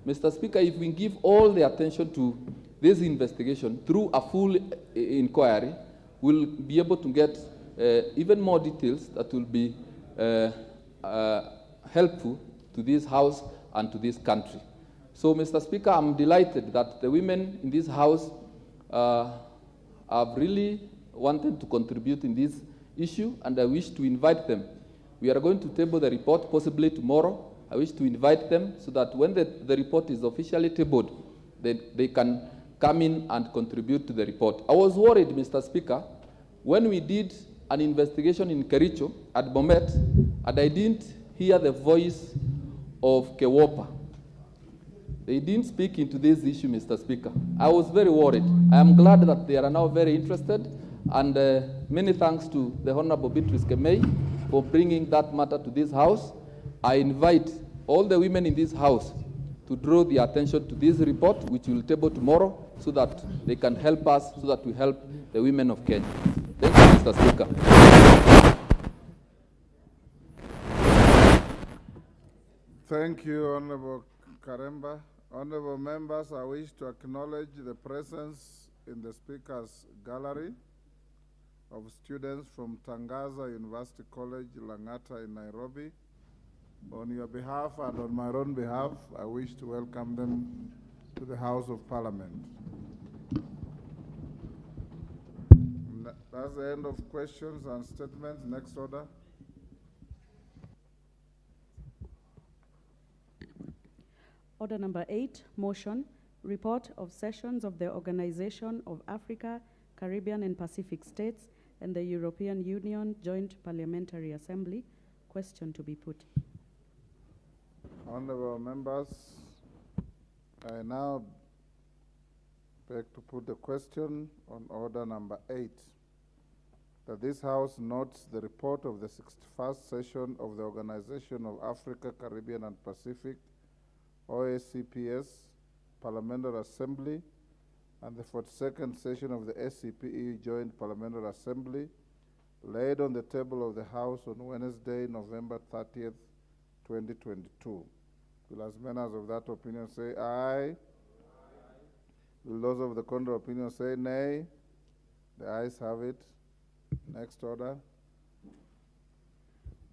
Mr. Speaker, if we give all the attention to this investigation through a full inquiry, we'll be able to get even more details that will be helpful to this House and to this country. So, Mr. Speaker, I'm delighted that the women in this House have really wanted to contribute in this issue, and I wish to invite them. We are going to table the report possibly tomorrow. I wish to invite them so that when the report is officially tabled, they can come in and contribute to the report. I was worried, Mr. Speaker, when we did an investigation in Kericho at Bomet, and I didn't hear the voice of Kewopa. They didn't speak into this issue, Mr. Speaker. I was very worried. I am glad that they are now very interested, and many thanks to the Honorable Beatrice Kemei for bringing that matter to this House. I invite all the women in this House to draw the attention to this report, which we will table tomorrow, so that they can help us, so that we help the women of Kenya. Thank you, Mr. Speaker. Thank you, Honorable Karemba. Honorable members, I wish to acknowledge the presence in the Speaker's gallery of students from Tangaza University College, Lang'ata in Nairobi. On your behalf and on my own behalf, I wish to welcome them to the House of Parliament. That's the end of questions and statements. Next order. Order number 8, motion, report of sessions of the Organization of Africa, Caribbean and Pacific States and the European Union Joint Parliamentary Assembly. Question to be put. Honorable members, I now beg to put the question on order number 8, that this House notes the report of the 61st session of the Organization of Africa, Caribbean and Pacific, OACPS, Parliamentary Assembly, and the 42nd session of the SCPE Joint Parliamentary Assembly, laid on the table of the House on Wednesday, November 30th, 2022. Will as many as of that opinion say aye? Will those of the contrary opinion say nay? The ayes have it. Next order.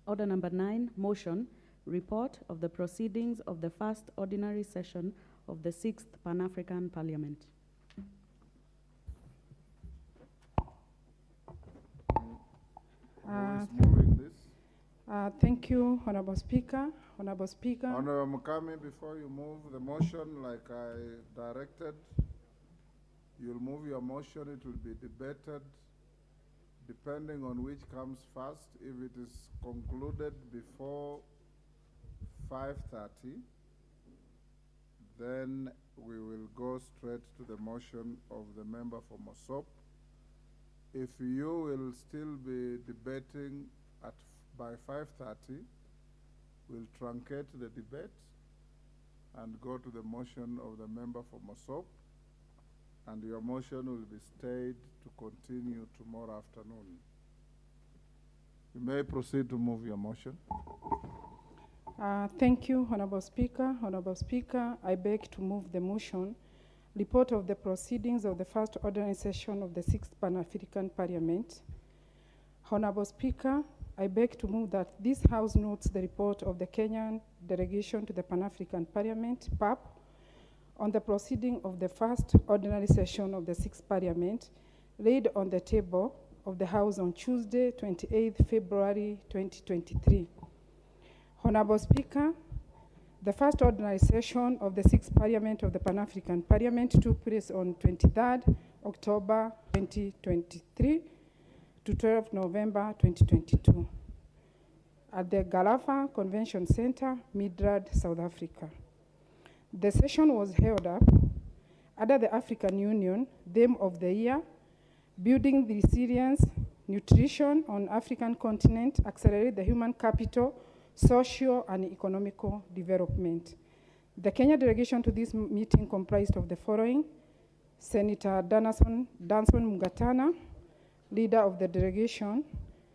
Order number 9, motion, report of the proceedings of the first ordinary session of the 6th Pan-African Parliament. Who is moving this? Thank you, Honorable Speaker. Honorable Speaker. Honorable Mukami, before you move the motion like I directed, you'll move your motion, it will be debated depending on which comes first. If it is concluded before 5:30, then we will go straight to the motion of the member for Mosop. If you will still be debating by 5:30, we'll truncate the debate and go to the motion of the member for Mosop. and your motion will be stayed to continue tomorrow afternoon. You may proceed to move your motion. Thank you, Honorable Speaker. Honorable Speaker, I beg to move the motion. Report of the proceedings of the first ordinary session of the 6th Pan-African Parliament. Honorable Speaker, I beg to move that this House notes the report of the Kenyan delegation to the Pan-African Parliament, PAP, on the proceeding of the first ordinary session of the 6th Parliament, laid on the table of the House on Tuesday, 28th February 2023. Honorable Speaker, the first ordinary session of the 6th Parliament of the Pan-African Parliament took place on 23rd October 2023 to 12th November 2022 at the Galafa Convention Center, Midrad, South Africa. The session was held up under the African Union theme of the year, Building the Resilience, Nutrition on African Continent, Accelerate the Human Capital, Social and Economical Development. The Kenya delegation to this meeting comprised of the following: Senator Danson Mugatana, leader of the delegation,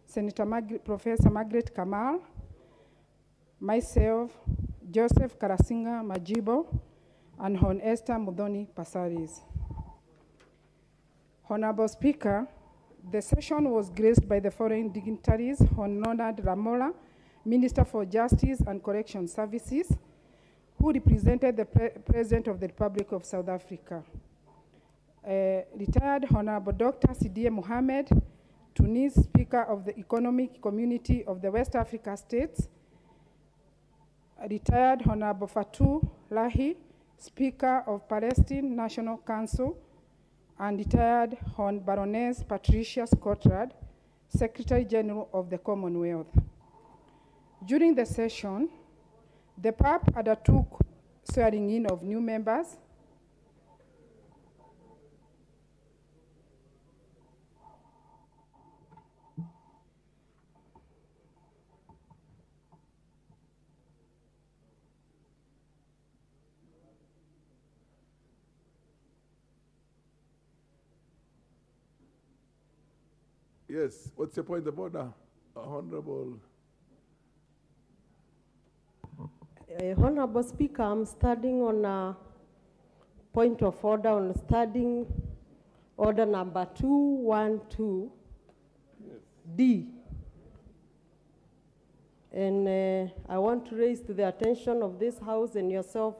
Senator Professor Margaret Kamal, myself, Joseph Karasinga Majibo, and Hon Esther Mudhoni Pasaris. Honorable Speaker, the session was graced by the following dignitaries: Hon Leonard Ramola, Minister for Justice and Correction Services, who represented the President of the Republic of South Africa. Retired Honorable Dr. Sidie Mohamed, Tunis Speaker of the Economic Community of the West Africa States. Retired Honorable Fatou Lahi, Speaker of Palestine National Council, and retired Hon Baroness Patricia Scottrad, Secretary General of the Commonwealth. During the session, the PAP undertook swearing in of new members, Yes, what's your point of order, Honorable? Honorable Speaker, I'm starting on a point of order on starting order number 212D. Yes. And I want to raise to the attention of this House and yourself,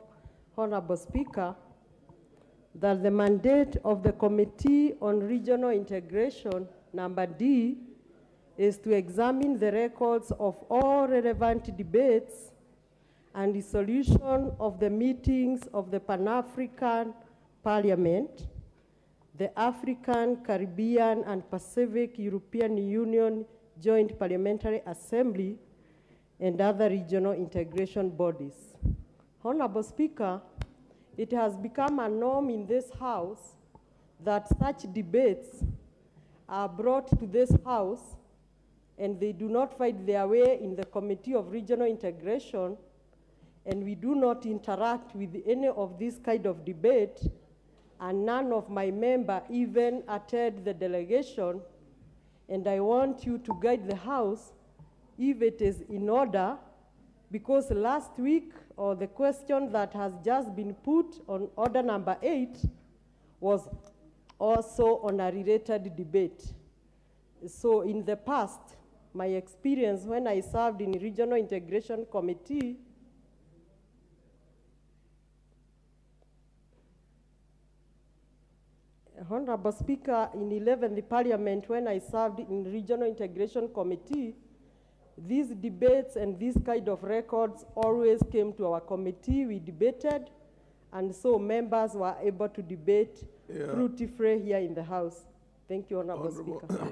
Honorable Speaker, that the mandate of the Committee on Regional Integration, number D, is to examine the records of all relevant debates and the solution of the meetings of the Pan-African Parliament, the African, Caribbean, and Pacific European Union Joint Parliamentary Assembly, and other regional integration bodies. Honorable Speaker, it has become a norm in this House that such debates are brought to this House and they do not find their way in the Committee of Regional Integration, and we do not interact with any of this kind of debate, and none of my members even attend the delegation. And I want you to guide the House if it is in order, because last week, or the question that has just been put on order number 8 was also on a related debate. So in the past, my experience when I served in Regional Integration Committee, Honorable Speaker, in 11th Parliament, when I served in Regional Integration Committee, these debates and these kind of records always came to our committee. We debated, and so members were able to debate fruity-free here in the House. Thank you, Honorable Speaker.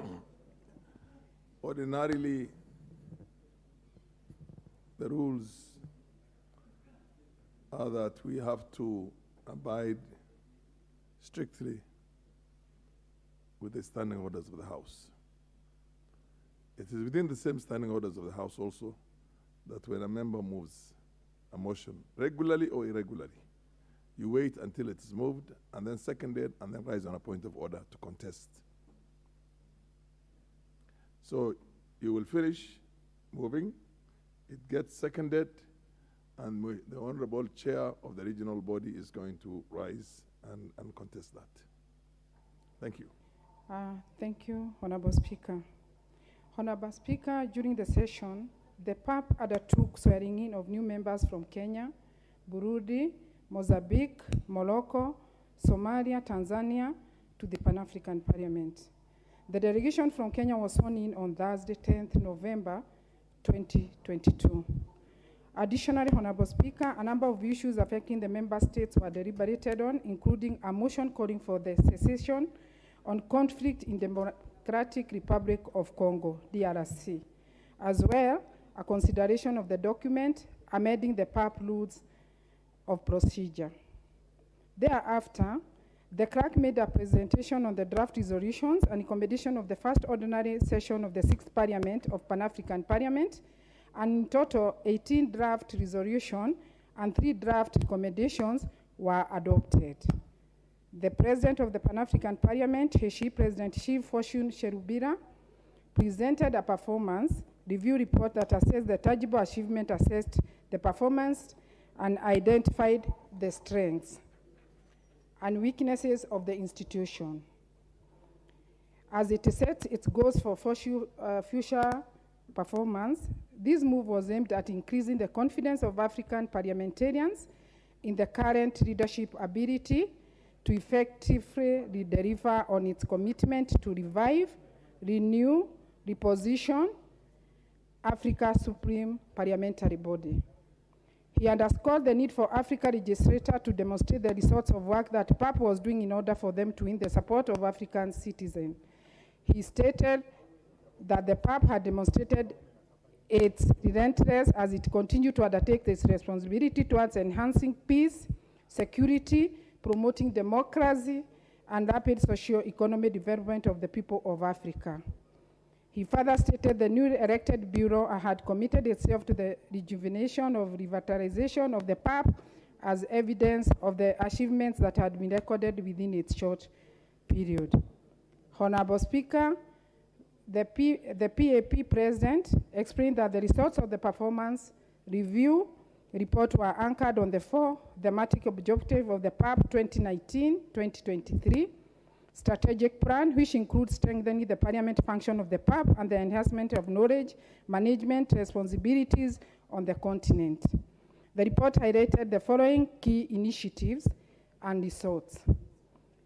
Ordinarily, the rules are that we have to abide strictly with the standing orders of the House. It is within the same standing orders of the House also that when a member moves a motion, regularly or irregularly, You wait until it is moved, and then seconded, and then rise on a point of order to contest. So you will finish moving, it gets seconded, and the Honorable Chair of the regional body is going to rise and contest that. Thank you. Thank you, Honorable Speaker. Honorable Speaker, during the session, the PAP undertook swearing in of new members from Kenya, Burundi, Mozambique, Morocco, Somalia, Tanzania to the Pan-African Parliament. The delegation from Kenya was sworn in on Thursday, 10th November 2022. Additionally, Honorable Speaker, a number of issues affecting the member states were deliberated on, including a motion calling for the cessation on conflict in Democratic Republic of Congo, DRC, as well a consideration of the document amending the PAP rules of procedure. Thereafter, the clerk made a presentation on the draft resolutions and accommodation of the first ordinary session of the 6th Parliament of Pan-African Parliament, and in total, 18 draft resolutions and 3 draft recommendations were adopted. The President of the Pan-African Parliament, President Shiv Fortune Cherubira, presented a performance review report that assessed the tangible achievement, assessed the performance, and identified the strengths and weaknesses of the institution. As it sets its goals for future performance, this move was aimed at increasing the confidence of African parliamentarians in the current leadership ability to effectively deliver on its commitment to revive, renew, reposition Africa's supreme parliamentary body. He underscored the need for Africa legislators to demonstrate the results of work that PAP was doing in order for them to win the support of African citizens. He stated that the PAP had demonstrated its relentless as it continued to undertake its responsibility towards enhancing peace, security, promoting democracy, and rapid socio-economic development of the people of Africa. He further stated the newly elected Bureau had committed itself to the rejuvenation of revitalization of the PAP as evidence of the achievements that had been recorded within its short period. Honorable Speaker, the PAP President explained that the results of the performance review report were anchored on the 4 thematic objectives of the PAP 2019-2023 strategic plan, which includes strengthening the parliament function of the PAP and the enhancement of knowledge management responsibilities on the continent. The report highlighted the following key initiatives and results: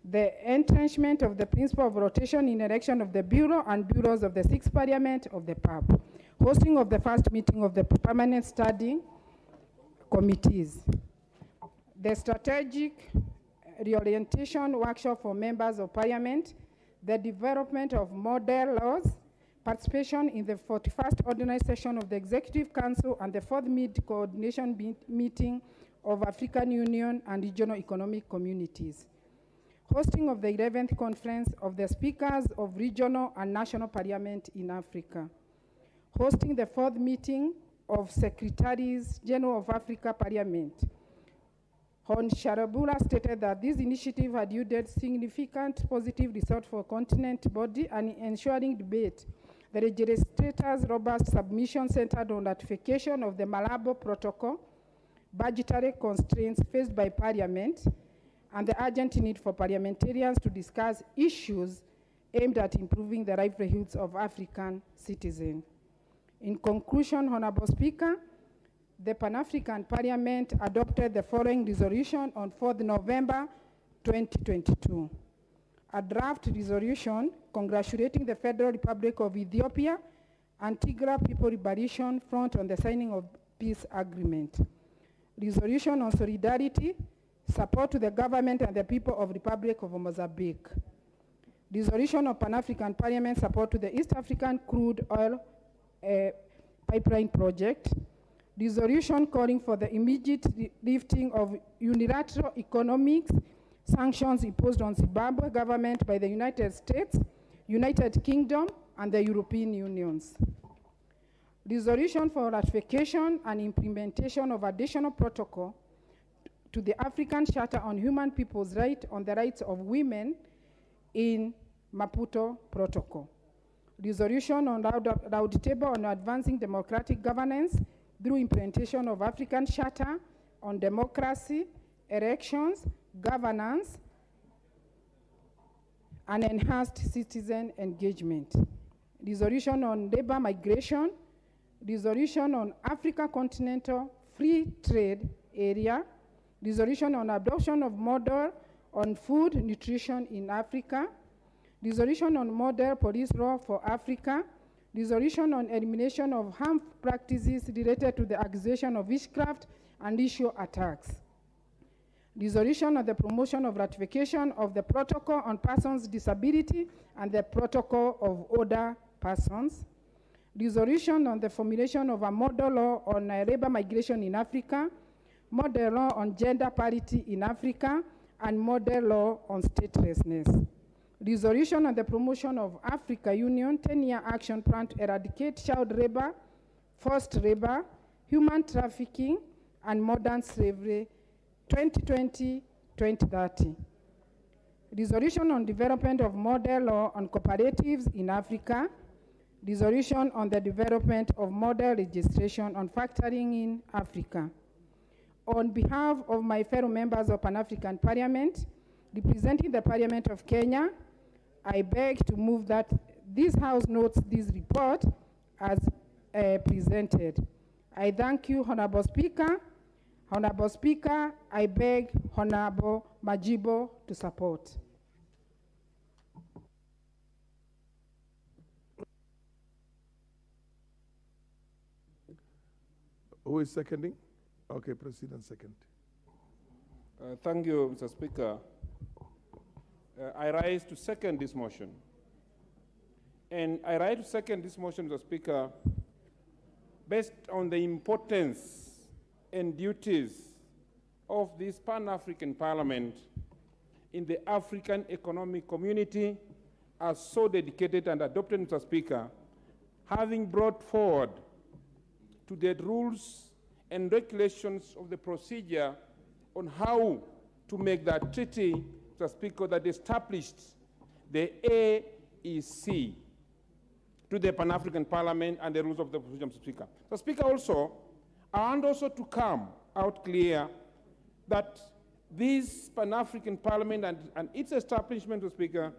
the entrenchment of the principle of rotation in election of the Bureau and Bureaus of the 6th Parliament of the PAP, hosting of the first meeting of the permanent standing committees, the strategic reorientation workshop for members of Parliament, the development of model laws, participation in the 41st ordinary session of the Executive Council and the 4th mid-coordination meeting of African Union and regional economic communities, hosting of the 11th conference of the speakers of regional and national parliament in Africa, hosting the 4th meeting of Secretaries General of Africa Parliament. Hon. Sharabula stated that this initiative had yielded significant positive results for continent body and ensuring debate. The legislators' robust submission centered on ratification of the Malabo Protocol, budgetary constraints faced by Parliament, and the urgent need for parliamentarians to discuss issues aimed at improving the livelihoods of African citizens. In conclusion, Honorable Speaker, the Pan-African Parliament adopted the following resolution on 4th November 2022. A draft resolution congratulating the Federal Republic of Ethiopia and Tigray People Liberation Front on the signing of peace agreement. Resolution on solidarity, support to the government and the people of Republic of Mozambique. Resolution of Pan-African Parliament support to the East African crude oil pipeline project. Resolution calling for the immediate lifting of unilateral economic sanctions imposed on Zimbabwe government by the United States, United Kingdom, and the European Union. Resolution for ratification and implementation of additional protocol to the African Charter on Human People's Rights on the Rights of Women in Maputo Protocol. Resolution on Roundtable on Advancing Democratic Governance through implementation of African Charter on Democracy, Elections, Governance, and Enhanced Citizen Engagement. Resolution on Labor Migration, resolution on Africa Continental Free Trade Area, resolution on adoption of model on food nutrition in Africa, resolution on model police law for Africa, resolution on elimination of harmful practices related to the accusation of witchcraft and ritual attacks, resolution on the promotion of ratification of the Protocol on Persons with Disability and the Protocol of Older Persons, resolution on the formulation of a model law on labor migration in Africa, model law on gender parity in Africa, and model law on statelessness. Resolution on the promotion of Africa Union 10-year action plan to eradicate child labor, forced labor, human trafficking, and modern slavery 2020-2030. Resolution on development of model law on cooperatives in Africa. Resolution on the development of model registration on factoring in Africa. On behalf of my fellow members of Pan-African Parliament, representing the Parliament of Kenya, I beg to move that this House notes this report as presented. I thank you, Honorable Speaker. Honorable Speaker, I beg Honorable Majibo to support. Who is seconding? Okay, proceed and second. Thank you, Mr. Speaker. I rise to second this motion. And I rise to second this motion, Mr. Speaker, based on the importance and duties of this Pan-African Parliament in the African Economic Community as so dedicated and adopted, Mr. Speaker, having brought forward to the rules and regulations of the procedure on how to make that treaty, Mr. Speaker, that established the AEC to the Pan-African Parliament and the rules of the procedure, Mr. Speaker. Mr. Speaker, also, I want also to come out clear that this Pan-African Parliament and its establishment, Mr. Speaker,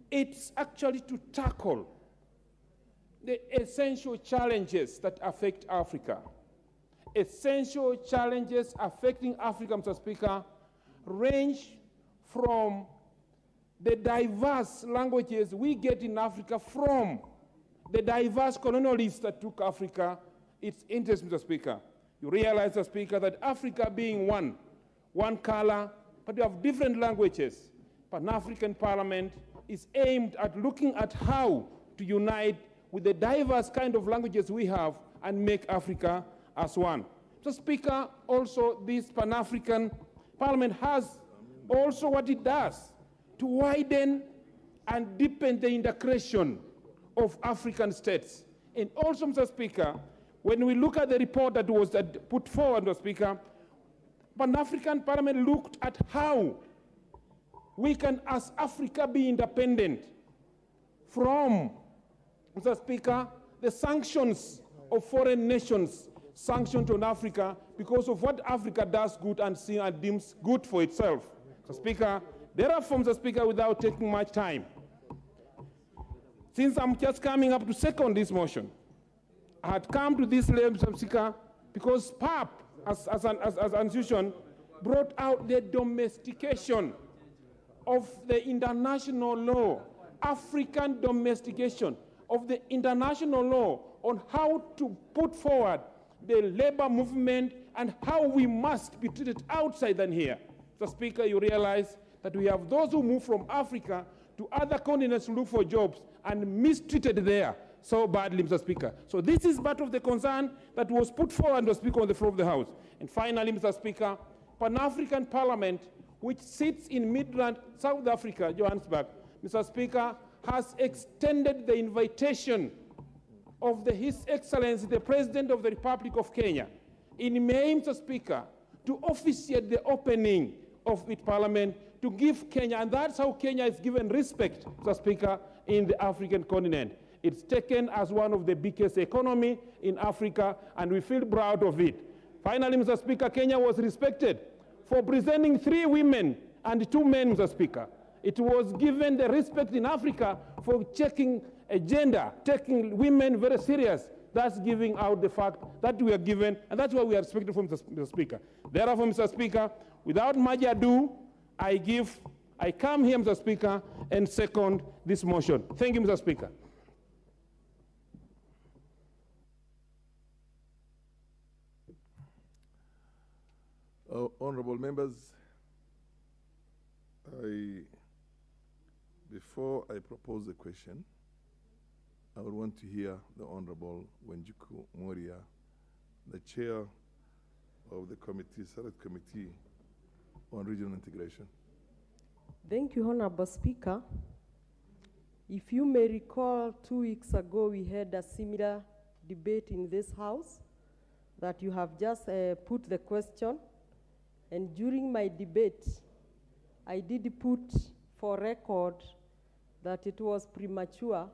it's actually to tackle the essential challenges that affect Africa. Essential challenges affecting Africa, Mr. Speaker, range from the diverse languages we get in Africa from the diverse colonialists that took Africa its interest, Mr. Speaker. You realize, Mr. Speaker, that Africa being one color, but we have different languages. Pan-African Parliament is aimed at looking at how to unite with the diverse kind of languages we have and make Africa as one. Mr. Speaker, also this Pan-African Parliament has also what it does to widen and deepen the integration of African states. And also, Mr. Speaker, when we look at the report that was put forward, Mr. Speaker, Pan-African Parliament looked at how we can, as Africa, be independent from, Mr. Speaker, the sanctions of foreign nations sanctioned on Africa because of what Africa does good and deems good for itself. Mr. Speaker, therefore, Mr. Speaker, without taking much time, since I'm just coming up to second this motion, I had come to this level, Mr. Speaker, because PAP, as an institution, brought out the domestication of the international law, African domestication of the international law on how to put forward the labor movement and how we must be treated outside than here. Mr. Speaker, you realize that we have those who move from Africa to other continents to look for jobs and mistreated there so badly, Mr. Speaker. So this is part of the concern that was put forward, Mr. Speaker, on the floor of the House. And finally, Mr. Speaker, Pan-African Parliament, which sits in Midrand, South Africa, Johannesburg, Mr. Speaker, has extended the invitation of His Excellency, the President of the Republic of Kenya, in May, Mr. Speaker, to officiate the opening of its parliament, to give Kenya, and that's how Kenya is given respect, Mr. Speaker, in the African continent. It's taken as one of the biggest economy in Africa, and we feel proud of it. Finally, Mr. Speaker, Kenya was respected for presenting 3 women and 2 men, Mr. Speaker. It was given the respect in Africa for checking a gender, taking women very serious. That's giving out the fact that we are given, and that's why we are respected from Mr. Speaker. Therefore, Mr. Speaker, without much ado, I come here, Mr. Speaker, and second this motion. Thank you, Mr. Speaker. Honorable members, before I propose the question, I would want to hear the Honorable Wenjuku Moria, the chair of the committee, Select Committee on Regional Integration. Thank you, Honorable Speaker. If you may recall, 2 weeks ago we had a similar debate in this House that you have just put the question. And during my debate, I did put for record that it was premature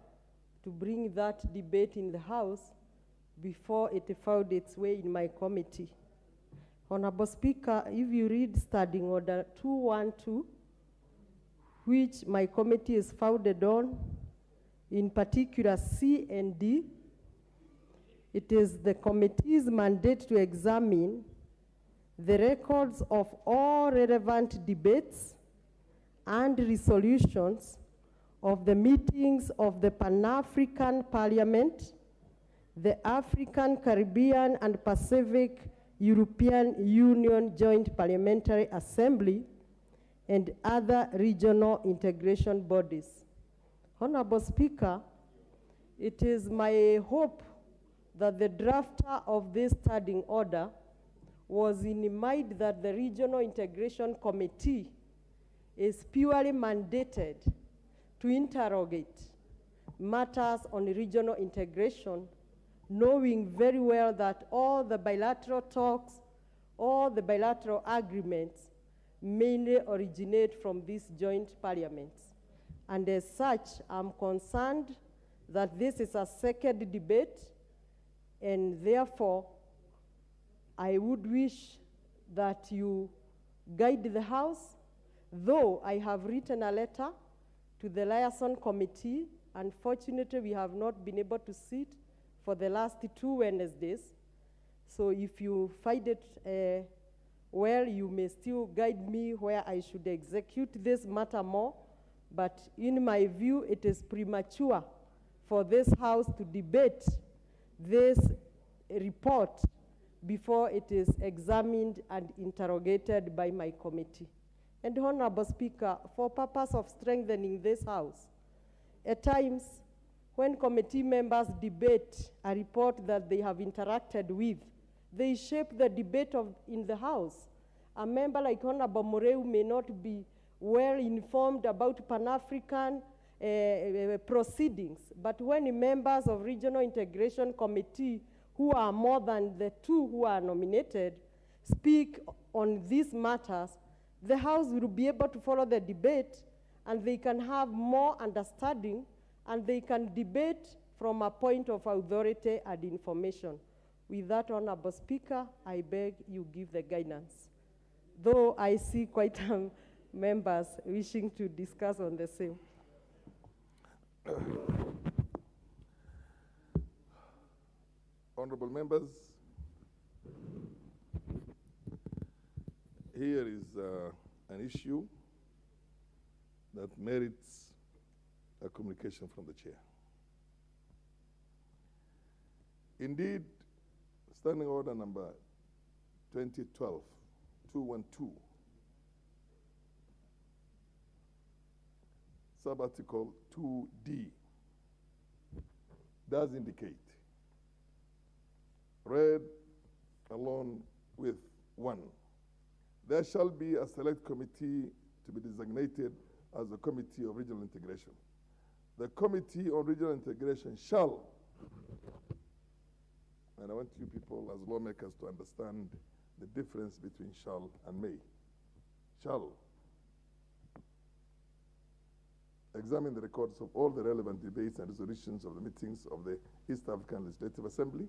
to bring that debate in the House before it found its way in my committee. Honorable Speaker, if you read Standing Order 212, which my committee is founded on, in particular C and D, it is the committee's mandate to examine the records of all relevant debates and resolutions of the meetings of the Pan-African Parliament, the African, Caribbean, and Pacific European Union Joint Parliamentary Assembly, and other regional integration bodies. Honorable Speaker, it is my hope that the drafter of this standing order was in mind that the Regional Integration Committee is purely mandated to interrogate matters on regional integration, knowing very well that all the bilateral talks, all the bilateral agreements mainly originate from these joint parliaments. And as such, I'm concerned that this is a second debate, and therefore, I would wish that you guide the House, though I have written a letter to the Liaison Committee. Unfortunately, we have not been able to sit for the last 2 Wednesdays. So if you find it well, you may still guide me where I should execute this matter more. But in my view, it is premature for this House to debate this report before it is examined and interrogated by my committee. And Honorable Speaker, for purpose of strengthening this House, at times when committee members debate a report that they have interacted with, they shape the debate in the House. A member like Honorable Moreu may not be well informed about Pan-African proceedings, but when members of Regional Integration Committee, who are more than the 2 who are nominated, speak on these matters, the House will be able to follow the debate, and they can have more understanding, and they can debate from a point of authority and information. With that, Honorable Speaker, I beg you give the guidance. Though I see quite members wishing to discuss on the same. Honorable members, here is an issue that merits a communication from the chair. Indeed, Standing Order number 2012-212, sub-article 2D, does indicate, read along with 1, there shall be a select committee to be designated as the Committee of Regional Integration. The Committee on Regional Integration shall, and I want you people as lawmakers to understand the difference between shall and may. Shall examine the records of all the relevant debates and resolutions of the meetings of the East African Legislative Assembly.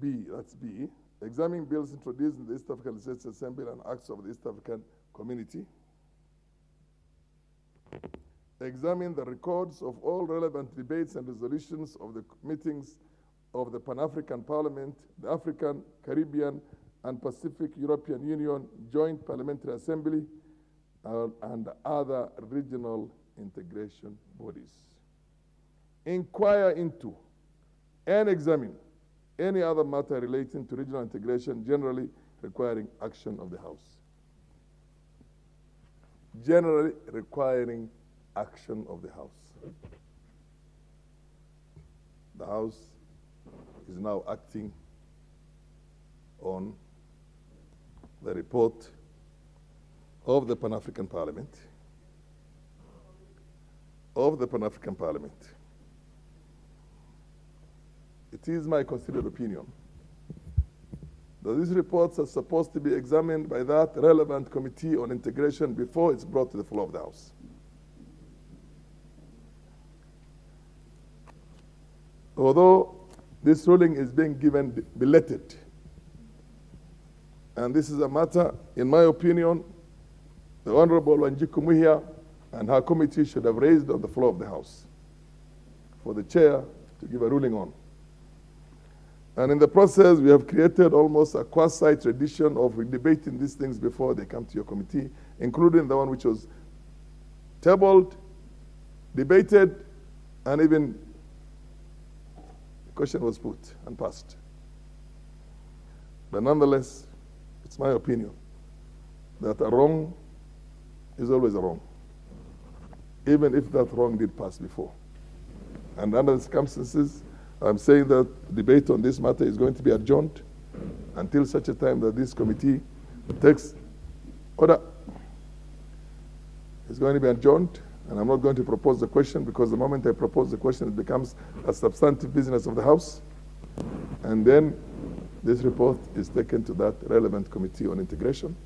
B, that's B, examine bills introduced in the East African Legislative Assembly and acts of the East African Community. Examine the records of all relevant debates and resolutions of the meetings of the Pan-African Parliament, the African, Caribbean, and Pacific European Union Joint Parliamentary Assembly, and other regional integration bodies. Inquire into and examine any other matter relating to regional integration generally requiring action of the House. Generally requiring action of the House. The House is now acting on the report of the Pan-African Parliament, It is my considered opinion that these reports are supposed to be examined by that relevant committee on integration before it's brought to the floor of the House. Although this ruling is being given belated, and this is a matter, in my opinion, the Honorable Wanjiku Muhia and her committee should have raised on the floor of the House for the chair to give a ruling on. And in the process, we have created almost a quasi-tradition of debating these things before they come to your committee, including the one which was tabled, debated, and even the question was put and passed. But nonetheless, it's my opinion that a wrong is always a wrong, even if that wrong did pass before. And under the circumstances, I'm saying that debate on this matter is going to be adjourned until such a time that this committee takes order. It's going to be adjourned, and I'm not going to propose the question, because the moment I propose the question, it becomes a substantive business of the House. And then this report is taken to that relevant committee on integration.